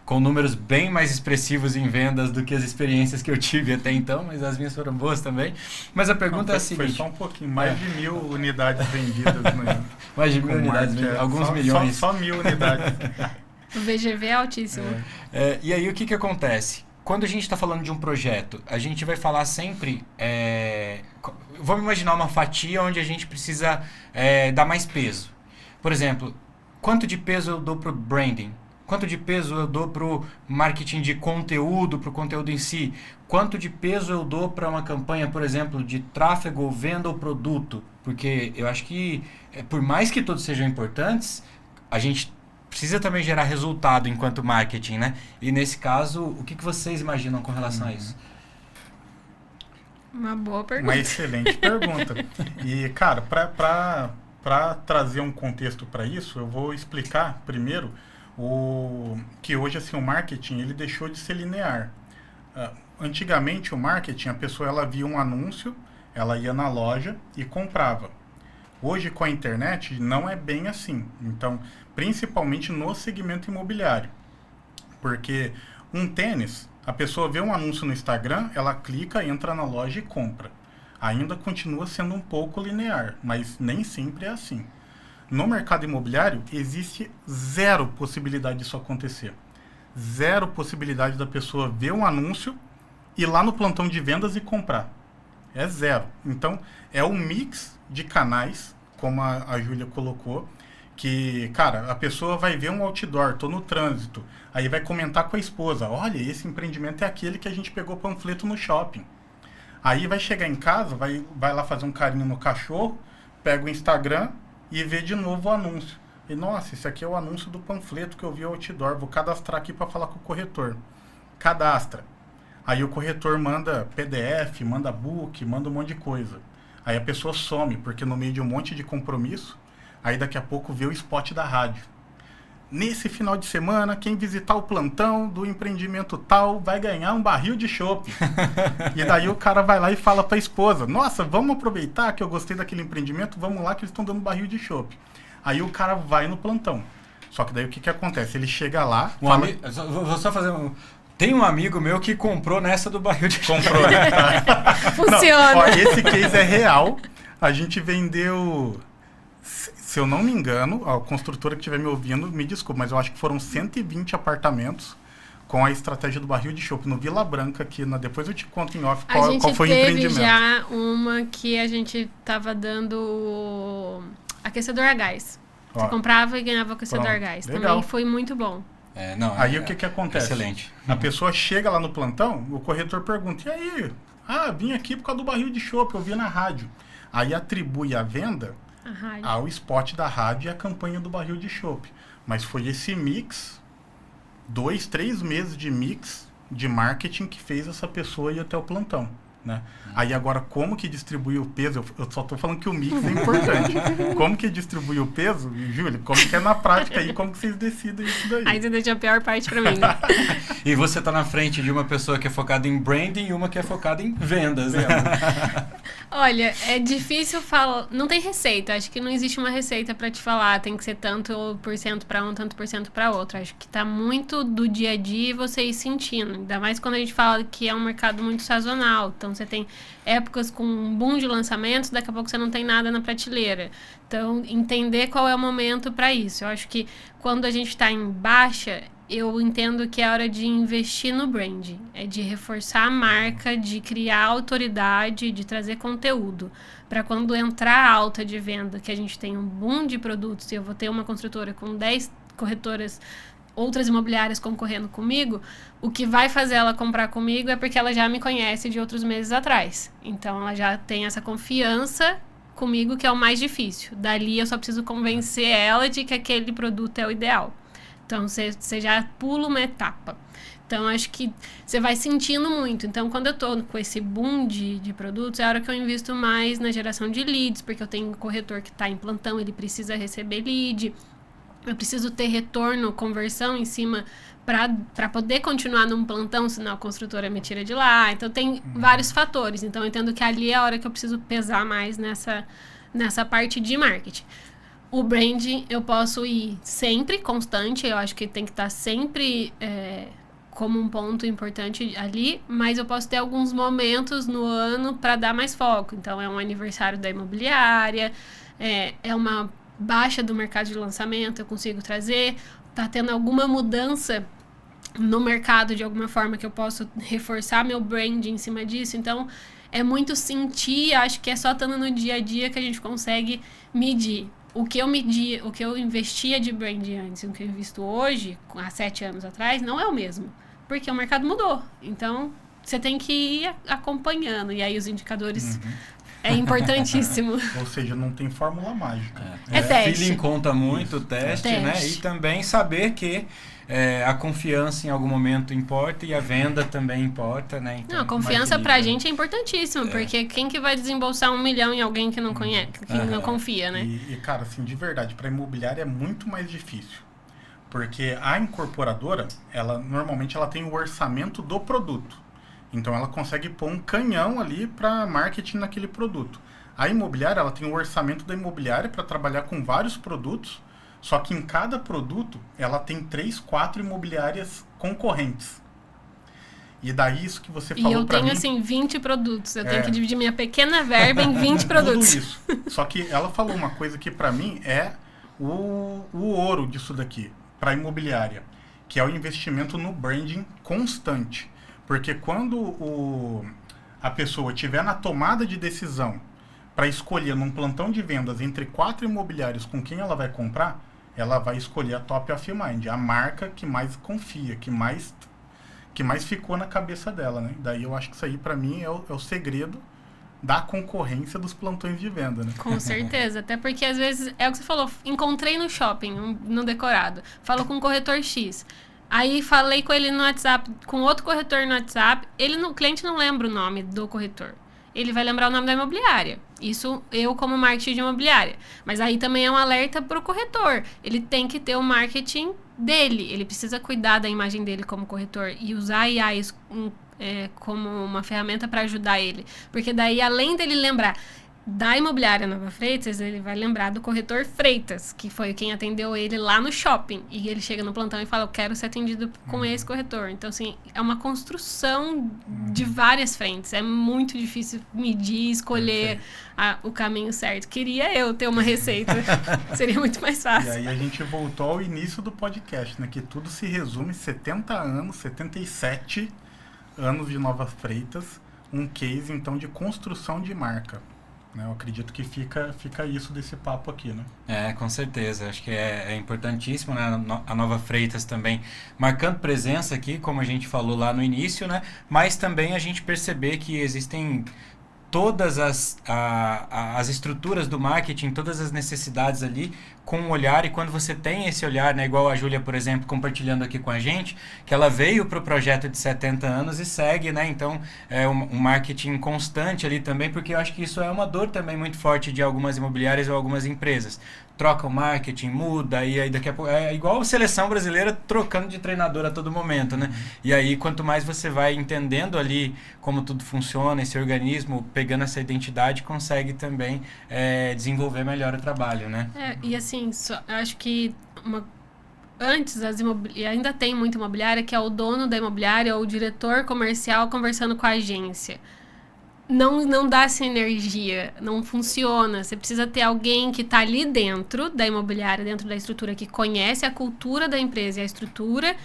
com números bem mais expressivos em vendas do que as experiências que eu tive até então, mas as minhas foram boas também. Mas a pergunta é a seguinte... Foi só um pouquinho, mais de 1.000 unidades vendidas. Né? Mais de 1.000 unidades vendidas, alguns milhões. Só 1.000 unidades. O VGV é altíssimo. E aí o que acontece? Quando a gente está falando de um projeto, a gente vai falar sempre... vamos imaginar uma fatia onde a gente precisa dar mais peso. Por exemplo, quanto de peso eu dou para o branding? Quanto de peso eu dou para o marketing de conteúdo, para o conteúdo em si? Quanto de peso eu dou para uma campanha, por exemplo, de tráfego, venda ou produto? Porque eu acho que, por mais que todos sejam importantes, a gente precisa também gerar resultado enquanto marketing, né? E nesse caso, o que vocês imaginam com relação a isso? Uma boa pergunta. Uma excelente pergunta. E, cara, para para trazer um contexto para isso, eu vou explicar primeiro que hoje assim, o marketing ele deixou de ser linear. Antigamente, o marketing, a pessoa ela via um anúncio, ela ia na loja e comprava. Hoje, com a internet, não é bem assim. Então, principalmente no segmento imobiliário. Porque um tênis, a pessoa vê um anúncio no Instagram, ela clica, entra na loja e compra. Ainda continua sendo um pouco linear, mas nem sempre é assim. No mercado imobiliário, existe zero possibilidade disso acontecer. Zero possibilidade da pessoa ver um anúncio, ir lá no plantão de vendas e comprar. É zero. Então, é um mix de canais, como a Júlia colocou, que, cara, a pessoa vai ver um outdoor, tô no trânsito, aí vai comentar com a esposa, olha, esse empreendimento é aquele que a gente pegou panfleto no shopping. Aí vai chegar em casa, vai lá fazer um carinho no cachorro, pega o Instagram e vê de novo o anúncio. E, nossa, esse aqui é o anúncio do panfleto que eu vi outdoor, vou cadastrar aqui para falar com o corretor. Cadastra. Aí o corretor manda PDF, manda book, manda um monte de coisa. Aí a pessoa some, porque no meio de um monte de compromisso, aí daqui a pouco vê o spot da rádio. Nesse final de semana, quem visitar o plantão do empreendimento tal vai ganhar um barril de chopp. E daí o cara vai lá e fala para a esposa, nossa, vamos aproveitar que eu gostei daquele empreendimento, vamos lá que eles estão dando barril de chopp. Aí o cara vai no plantão. Só que daí o que acontece? Ele chega lá... Vou só fazer um... Tem um amigo meu que comprou nessa do barril de chopp. Comprou, né? Tá. Funciona. Não, ó, esse case é real. A gente vendeu... Se eu não me engano, a construtora que estiver me ouvindo, me desculpa, mas eu acho que foram 120 apartamentos com a estratégia do barril de chopp no Vila Branca, aqui depois eu te conto em off qual foi o empreendimento. A gente teve já uma que a gente estava dando aquecedor a gás. Você comprava e ganhava aquecedor a gás. Legal. Também foi muito bom. Aí o que acontece? Excelente. A pessoa chega lá no plantão, o corretor pergunta, e aí? Vim aqui por causa do barril de chopp, eu vi na rádio. Aí atribui a venda ao spot da rádio e a campanha do barril de chopp. Mas foi esse mix, 2, 3 meses de mix de marketing que fez essa pessoa ir até o plantão. Né? Aí agora, como que distribui o peso? Eu só estou falando que o mix é importante. Como que distribui o peso? Júlia, como que é na prática aí? Como que vocês decidem isso daí? Aí você deixa a pior parte para mim. E você está na frente de uma pessoa que é focada em branding e uma que é focada em vendas. Olha, é difícil falar. Não tem receita. Acho que não existe uma receita para te falar. Tem que ser tanto por cento para um, tanto por cento para outro. Acho que está muito do dia a dia e você ir sentindo. Ainda mais quando a gente fala que é um mercado muito sazonal. Então, você tem épocas com um boom de lançamentos, daqui a pouco você não tem nada na prateleira. Então, entender qual é o momento para isso. Eu acho que quando a gente está em baixa, eu entendo que é hora de investir no branding. É de reforçar a marca, de criar autoridade, de trazer conteúdo. Para quando entrar a alta de venda, que a gente tem um boom de produtos, e eu vou ter uma construtora com 10 corretoras, outras imobiliárias concorrendo comigo, o que vai fazer ela comprar comigo é porque ela já me conhece de outros meses atrás. Então, ela já tem essa confiança comigo, que é o mais difícil. Dali, eu só preciso convencer ela de que aquele produto é o ideal. Então, você já pula uma etapa. Então, acho que você vai sentindo muito. Então, quando eu estou com esse boom de produtos, é a hora que eu invisto mais na geração de leads, porque eu tenho um corretor que está em plantão, ele precisa receber lead. Eu preciso ter retorno, conversão em cima para poder continuar num plantão, senão a construtora me tira de lá. Então, tem vários fatores. Então, eu entendo que ali é a hora que eu preciso pesar mais nessa parte de marketing. O branding, eu posso ir sempre constante. Eu acho que tem que estar sempre como um ponto importante ali. Mas eu posso ter alguns momentos no ano para dar mais foco. Então, é um aniversário da imobiliária, é uma baixa do mercado de lançamento, eu consigo trazer, tá tendo alguma mudança no mercado de alguma forma que eu posso reforçar meu brand em cima disso. Então, é muito sentir, acho que é só estando no dia a dia que a gente consegue medir. O que eu media, o que eu investia de brand antes e o que eu invisto hoje, há 7 anos atrás, não é o mesmo, porque o mercado mudou. Então, você tem que ir acompanhando, e aí os indicadores É importantíssimo. Ou seja, não tem fórmula mágica. É teste. Feeling conta muito, Isso, teste, né? teste. E também saber que a confiança em algum momento importa e a venda também importa, né? Então, Não, a confiança uma pra equilíbrio. gente é importantíssimo, porque quem que vai desembolsar 1 milhão em alguém que não conhece, que não confia, né? E, cara, assim, de verdade, para imobiliária é muito mais difícil. Porque a incorporadora, normalmente ela tem o orçamento do produto. Então ela consegue pôr um canhão ali para marketing naquele produto. A imobiliária, ela tem o orçamento da imobiliária para trabalhar com vários produtos, só que em cada produto ela tem 3, 4 imobiliárias concorrentes. E daí isso que você falou E eu para tenho, mim... assim, 20 produtos. Eu tenho que dividir minha pequena verba em 20 produtos. Tudo isso. Só que ela falou uma coisa que para mim é o ouro disso daqui, para imobiliária, que é o investimento no branding constante. Porque quando a pessoa estiver na tomada de decisão para escolher num plantão de vendas entre 4 imobiliários com quem ela vai comprar, ela vai escolher a Top of Mind, a marca que mais confia, que mais ficou na cabeça dela, né? Daí eu acho que isso aí para mim é o segredo da concorrência dos plantões de venda, né? Com certeza, até porque às vezes, é o que você falou, encontrei no shopping, no decorado, falo com o corretor X, aí falei com ele no WhatsApp, com outro corretor no WhatsApp, o cliente não lembra o nome do corretor, ele vai lembrar o nome da imobiliária, isso eu como marketing de imobiliária, mas aí também é um alerta para o corretor, ele tem que ter o marketing dele, ele precisa cuidar da imagem dele como corretor e usar a IA como uma ferramenta para ajudar ele. Porque daí, além dele lembrar da imobiliária Nova Freitas, ele vai lembrar do corretor Freitas, que foi quem atendeu ele lá no shopping. E ele chega no plantão e fala, eu quero ser atendido com esse corretor. Então, assim, é uma construção de várias frentes. É muito difícil medir, escolher o caminho certo. Queria eu ter uma receita. Seria muito mais E fácil. aí a gente voltou ao início do podcast, né? Que tudo se resume 70 anos, 77 anos de Nova Freitas, um case, então, de construção de marca. Né? Eu acredito que fica isso desse papo aqui, né? Com certeza. Acho que é importantíssimo, né? A Nova Freitas também marcando presença aqui, como a gente falou lá no início, né? Mas também a gente perceber que existem todas as estruturas do marketing, todas as necessidades ali com um olhar, e quando você tem esse olhar, né, igual a Júlia, por exemplo, compartilhando aqui com a gente, que ela veio para o projeto de 70 anos e segue, né, então é um marketing constante ali também, porque eu acho que isso é uma dor também muito forte de algumas imobiliárias ou algumas empresas. Troca o marketing, muda, e aí daqui a pouco... É igual a seleção brasileira trocando de treinador a todo momento, né? E aí, quanto mais você vai entendendo ali como tudo funciona, esse organismo, pegando essa identidade, consegue também desenvolver melhor o trabalho, né? E assim, eu acho que antes, ainda tem muita imobiliária que é o dono da imobiliária ou o diretor comercial conversando com a agência. Não dá sinergia, não funciona. Você precisa ter alguém que está ali dentro da imobiliária, dentro da estrutura, que conhece a cultura da empresa e a estrutura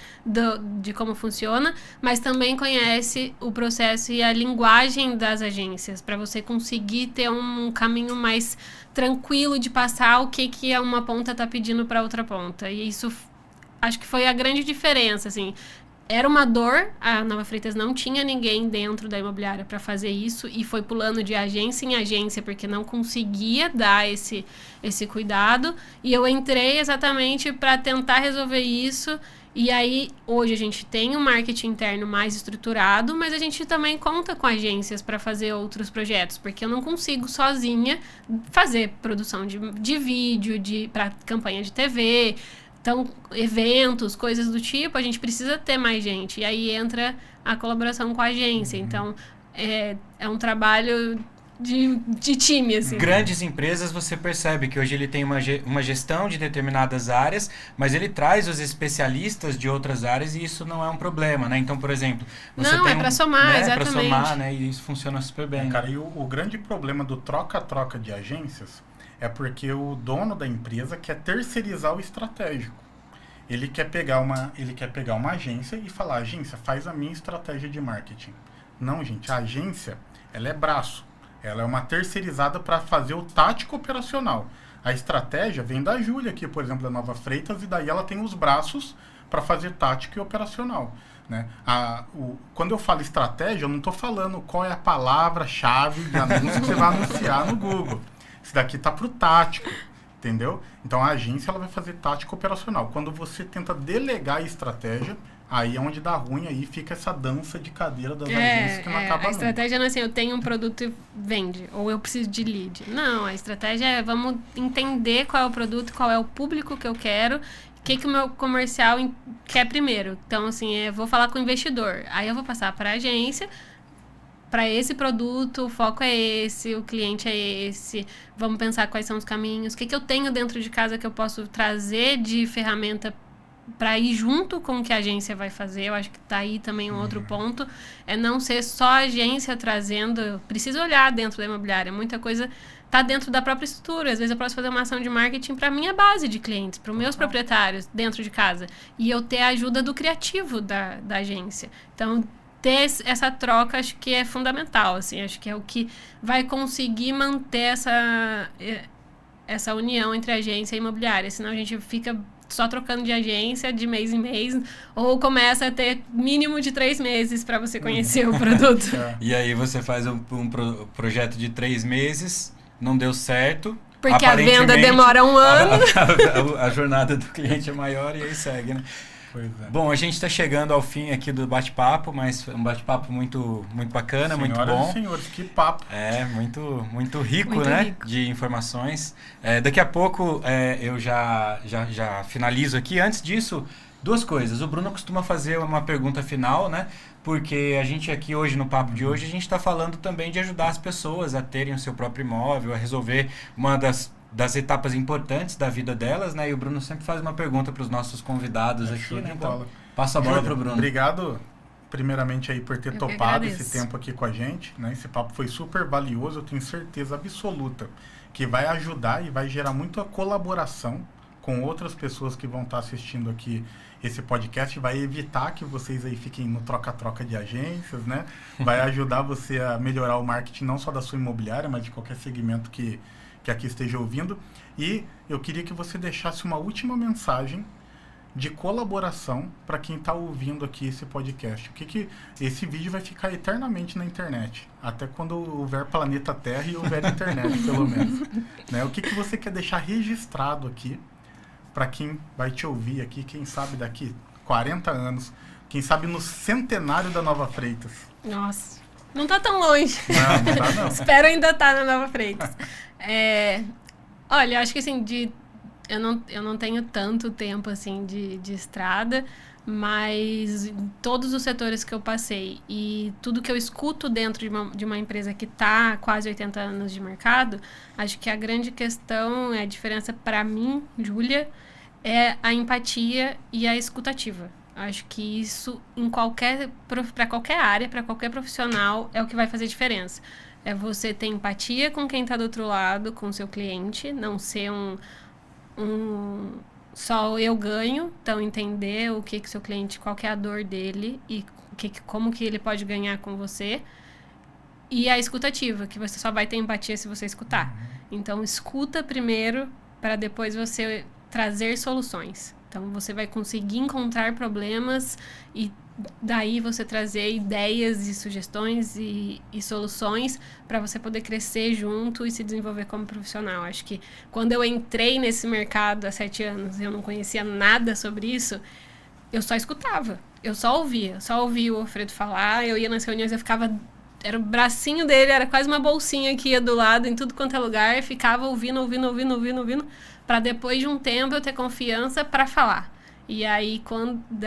de como funciona, mas também conhece o processo e a linguagem das agências, para você conseguir ter um caminho mais tranquilo de passar o que uma ponta está pedindo para outra ponta. E isso, acho que foi a grande diferença, assim. Era uma dor, a Nova Freitas não tinha ninguém dentro da imobiliária para fazer isso e foi pulando de agência em agência porque não conseguia dar esse cuidado. E eu entrei exatamente para tentar resolver isso. E aí, hoje a gente tem um marketing interno mais estruturado, mas a gente também conta com agências para fazer outros projetos, porque eu não consigo sozinha fazer produção de vídeo, para campanha de TV... Então, eventos, coisas do tipo, a gente precisa ter mais gente. E aí entra a colaboração com a agência. Então, é um trabalho de time, assim. Grandes empresas, você percebe que hoje ele tem uma gestão de determinadas áreas, mas ele traz os especialistas de outras áreas e isso não é um problema, né? Então, por exemplo... Você não, tem é para somar, né, exatamente. Para somar, né? E isso funciona super bem. Cara, e o grande problema do troca-troca de agências é porque o dono da empresa quer terceirizar o estratégico. Ele quer pegar uma agência e falar, agência, faz a minha estratégia de marketing. Não, gente, a agência, ela é braço. Ela é uma terceirizada para fazer o tático operacional. A estratégia vem da Júlia aqui, por exemplo, da Nova Freitas, e daí ela tem os braços para fazer tática e operacional. Né? Quando eu falo estratégia, eu não estou falando qual é a palavra-chave de anúncio que você vai anunciar no Google. Isso daqui está para o tático, entendeu? Então a agência ela vai fazer tática operacional. Quando você tenta delegar a estratégia, aí é onde dá ruim, aí fica essa dança de cadeira das agências que não acaba nunca. A estratégia não é assim, eu tenho um produto e vende, ou eu preciso de lead. Não, a estratégia é vamos entender qual é o produto, qual é o público que eu quero, o que o meu comercial quer primeiro. Então, assim, vou falar com o investidor. Aí eu vou passar para a agência, para esse produto, o foco é esse, o cliente é esse, vamos pensar quais são os caminhos, o que eu tenho dentro de casa que eu posso trazer de ferramenta para ir junto com o que a agência vai fazer. Eu acho que tá aí também um outro ponto, é não ser só a agência trazendo, eu preciso olhar dentro da imobiliária, muita coisa tá dentro da própria estrutura. Às vezes eu posso fazer uma ação de marketing para minha base de clientes, para os meus proprietários dentro de casa, e eu ter a ajuda do criativo da agência. Então, ter essa troca acho que é fundamental, assim, acho que é o que vai conseguir manter essa união entre agência e imobiliária, senão a gente fica só trocando de agência de mês em mês, ou começa a ter mínimo de 3 meses para você conhecer o produto. E aí você faz um projeto de 3 meses, não deu certo. Porque a venda demora 1 ano. A jornada do cliente é maior e aí segue, né? Pois é. Bom, a gente está chegando ao fim aqui do bate-papo, mas foi um bate-papo muito, muito bacana, muito bom. Senhoras e senhores, que papo. Muito rico, muito né? Rico. De informações. Daqui a pouco eu já finalizo aqui. Antes disso, 2 coisas. O Bruno costuma fazer uma pergunta final, né? Porque a gente aqui hoje, no papo de hoje, a gente está falando também de ajudar as pessoas a terem o seu próprio imóvel, a resolver uma das etapas importantes da vida delas, né? E o Bruno sempre faz uma pergunta para os nossos convidados aqui, né? Então, passa a bola para o Bruno. Obrigado, primeiramente, aí por ter Eu topado esse tempo aqui com a gente, né? Esse papo foi super valioso, eu tenho certeza absoluta que vai ajudar e vai gerar muita colaboração com outras pessoas que vão estar assistindo aqui esse podcast, vai evitar que vocês aí fiquem no troca-troca de agências, né? Vai ajudar você a melhorar o marketing não só da sua imobiliária, mas de qualquer segmento que aqui esteja ouvindo. E eu queria que você deixasse uma última mensagem de colaboração para quem está ouvindo aqui esse podcast. Esse vídeo vai ficar eternamente na internet, até quando houver planeta Terra e houver internet, pelo menos. Né? O que você quer deixar registrado aqui para quem vai te ouvir aqui, quem sabe daqui 40 anos, quem sabe no centenário da Nova Freitas? Nossa, não tá tão longe. Não tá não. Espero ainda estar na Nova Freitas. Olha, acho que assim, eu não tenho tanto tempo assim de estrada, mas em todos os setores que eu passei e tudo que eu escuto dentro de uma empresa que está quase 80 anos de mercado, acho que a grande questão, a diferença para mim, Júlia, é a empatia e a escutativa. Acho que isso para qualquer área, para qualquer profissional, é o que vai fazer diferença. É você ter empatia com quem está do outro lado, com o seu cliente, não ser só eu ganho, então entender o que seu cliente, qual que é a dor dele e como que ele pode ganhar com você. E a escutativa, que você só vai ter empatia se você escutar. Então escuta primeiro para depois você trazer soluções. Então você vai conseguir encontrar problemas e daí você trazer ideias e sugestões e soluções para você poder crescer junto e se desenvolver como profissional. Acho que quando eu entrei nesse mercado há 7 anos, eu não conhecia nada sobre isso, eu só escutava, eu só ouvia o Alfredo falar, eu ia nas reuniões, eu ficava, era o bracinho dele, era quase uma bolsinha que ia do lado em tudo quanto é lugar, ficava ouvindo, para depois de um tempo eu ter confiança para falar. E aí,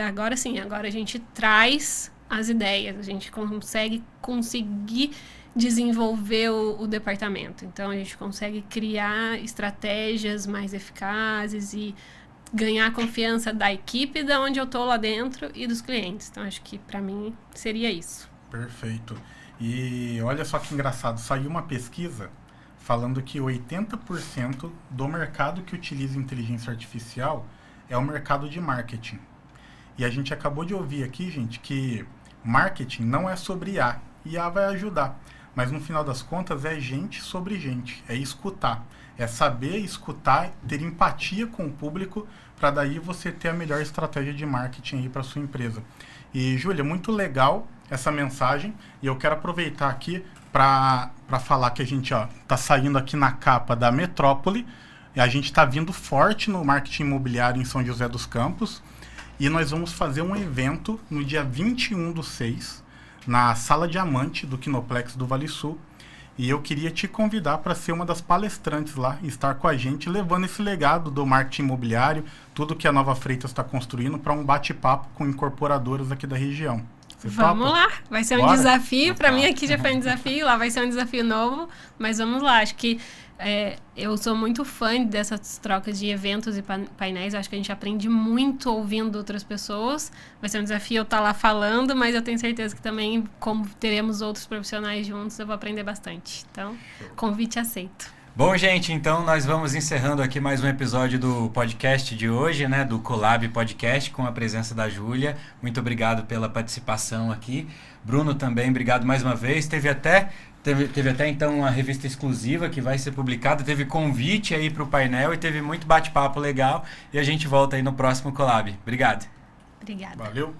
agora a gente traz as ideias, a gente conseguir desenvolver o departamento. Então, a gente consegue criar estratégias mais eficazes e ganhar a confiança da equipe da onde eu estou lá dentro e dos clientes. Então, acho que, para mim, seria isso. Perfeito. E olha só que engraçado, saiu uma pesquisa falando que 80% do mercado que utiliza inteligência artificial é o mercado de marketing. E a gente acabou de ouvir aqui, gente, que marketing não é sobre IA. IA vai ajudar. mas no final das contas é gente sobre gente, é escutar. É saber escutar, ter empatia com o público, para daí você ter a melhor estratégia de marketing aí para sua empresa. E, Júlia, muito legal essa mensagem, e eu quero aproveitar aqui para falar que a gente está saindo aqui na capa da Metrópole, e a gente está vindo forte no marketing imobiliário em São José dos Campos, e nós vamos fazer um evento no dia 21/6, na Sala Diamante do Quinoplex do Vale Sul. E eu queria te convidar para ser uma das palestrantes lá e estar com a gente, levando esse legado do marketing imobiliário, tudo que a Nova Freitas está construindo, para um bate-papo com incorporadoras aqui da região. Você vamos topa? lá, vai ser um Bora? desafio. Para mim aqui já foi um desafio, lá vai ser um desafio novo, mas vamos lá. Acho que eu sou muito fã dessas trocas de eventos e painéis. Acho que a gente aprende muito ouvindo outras pessoas. Vai ser um desafio eu estar lá falando, mas eu tenho certeza que também, como teremos outros profissionais juntos, eu vou aprender bastante. Então, convite aceito. Bom, gente, então nós vamos encerrando aqui mais um episódio do podcast de hoje, né, do Colab Podcast, com a presença da Júlia. Muito obrigado pela participação aqui. Bruno também, obrigado mais uma vez. Teve até então uma revista exclusiva que vai ser publicada, teve convite aí para o painel e teve muito bate-papo legal. E a gente volta aí no próximo Colab. Obrigado. Obrigada. Valeu.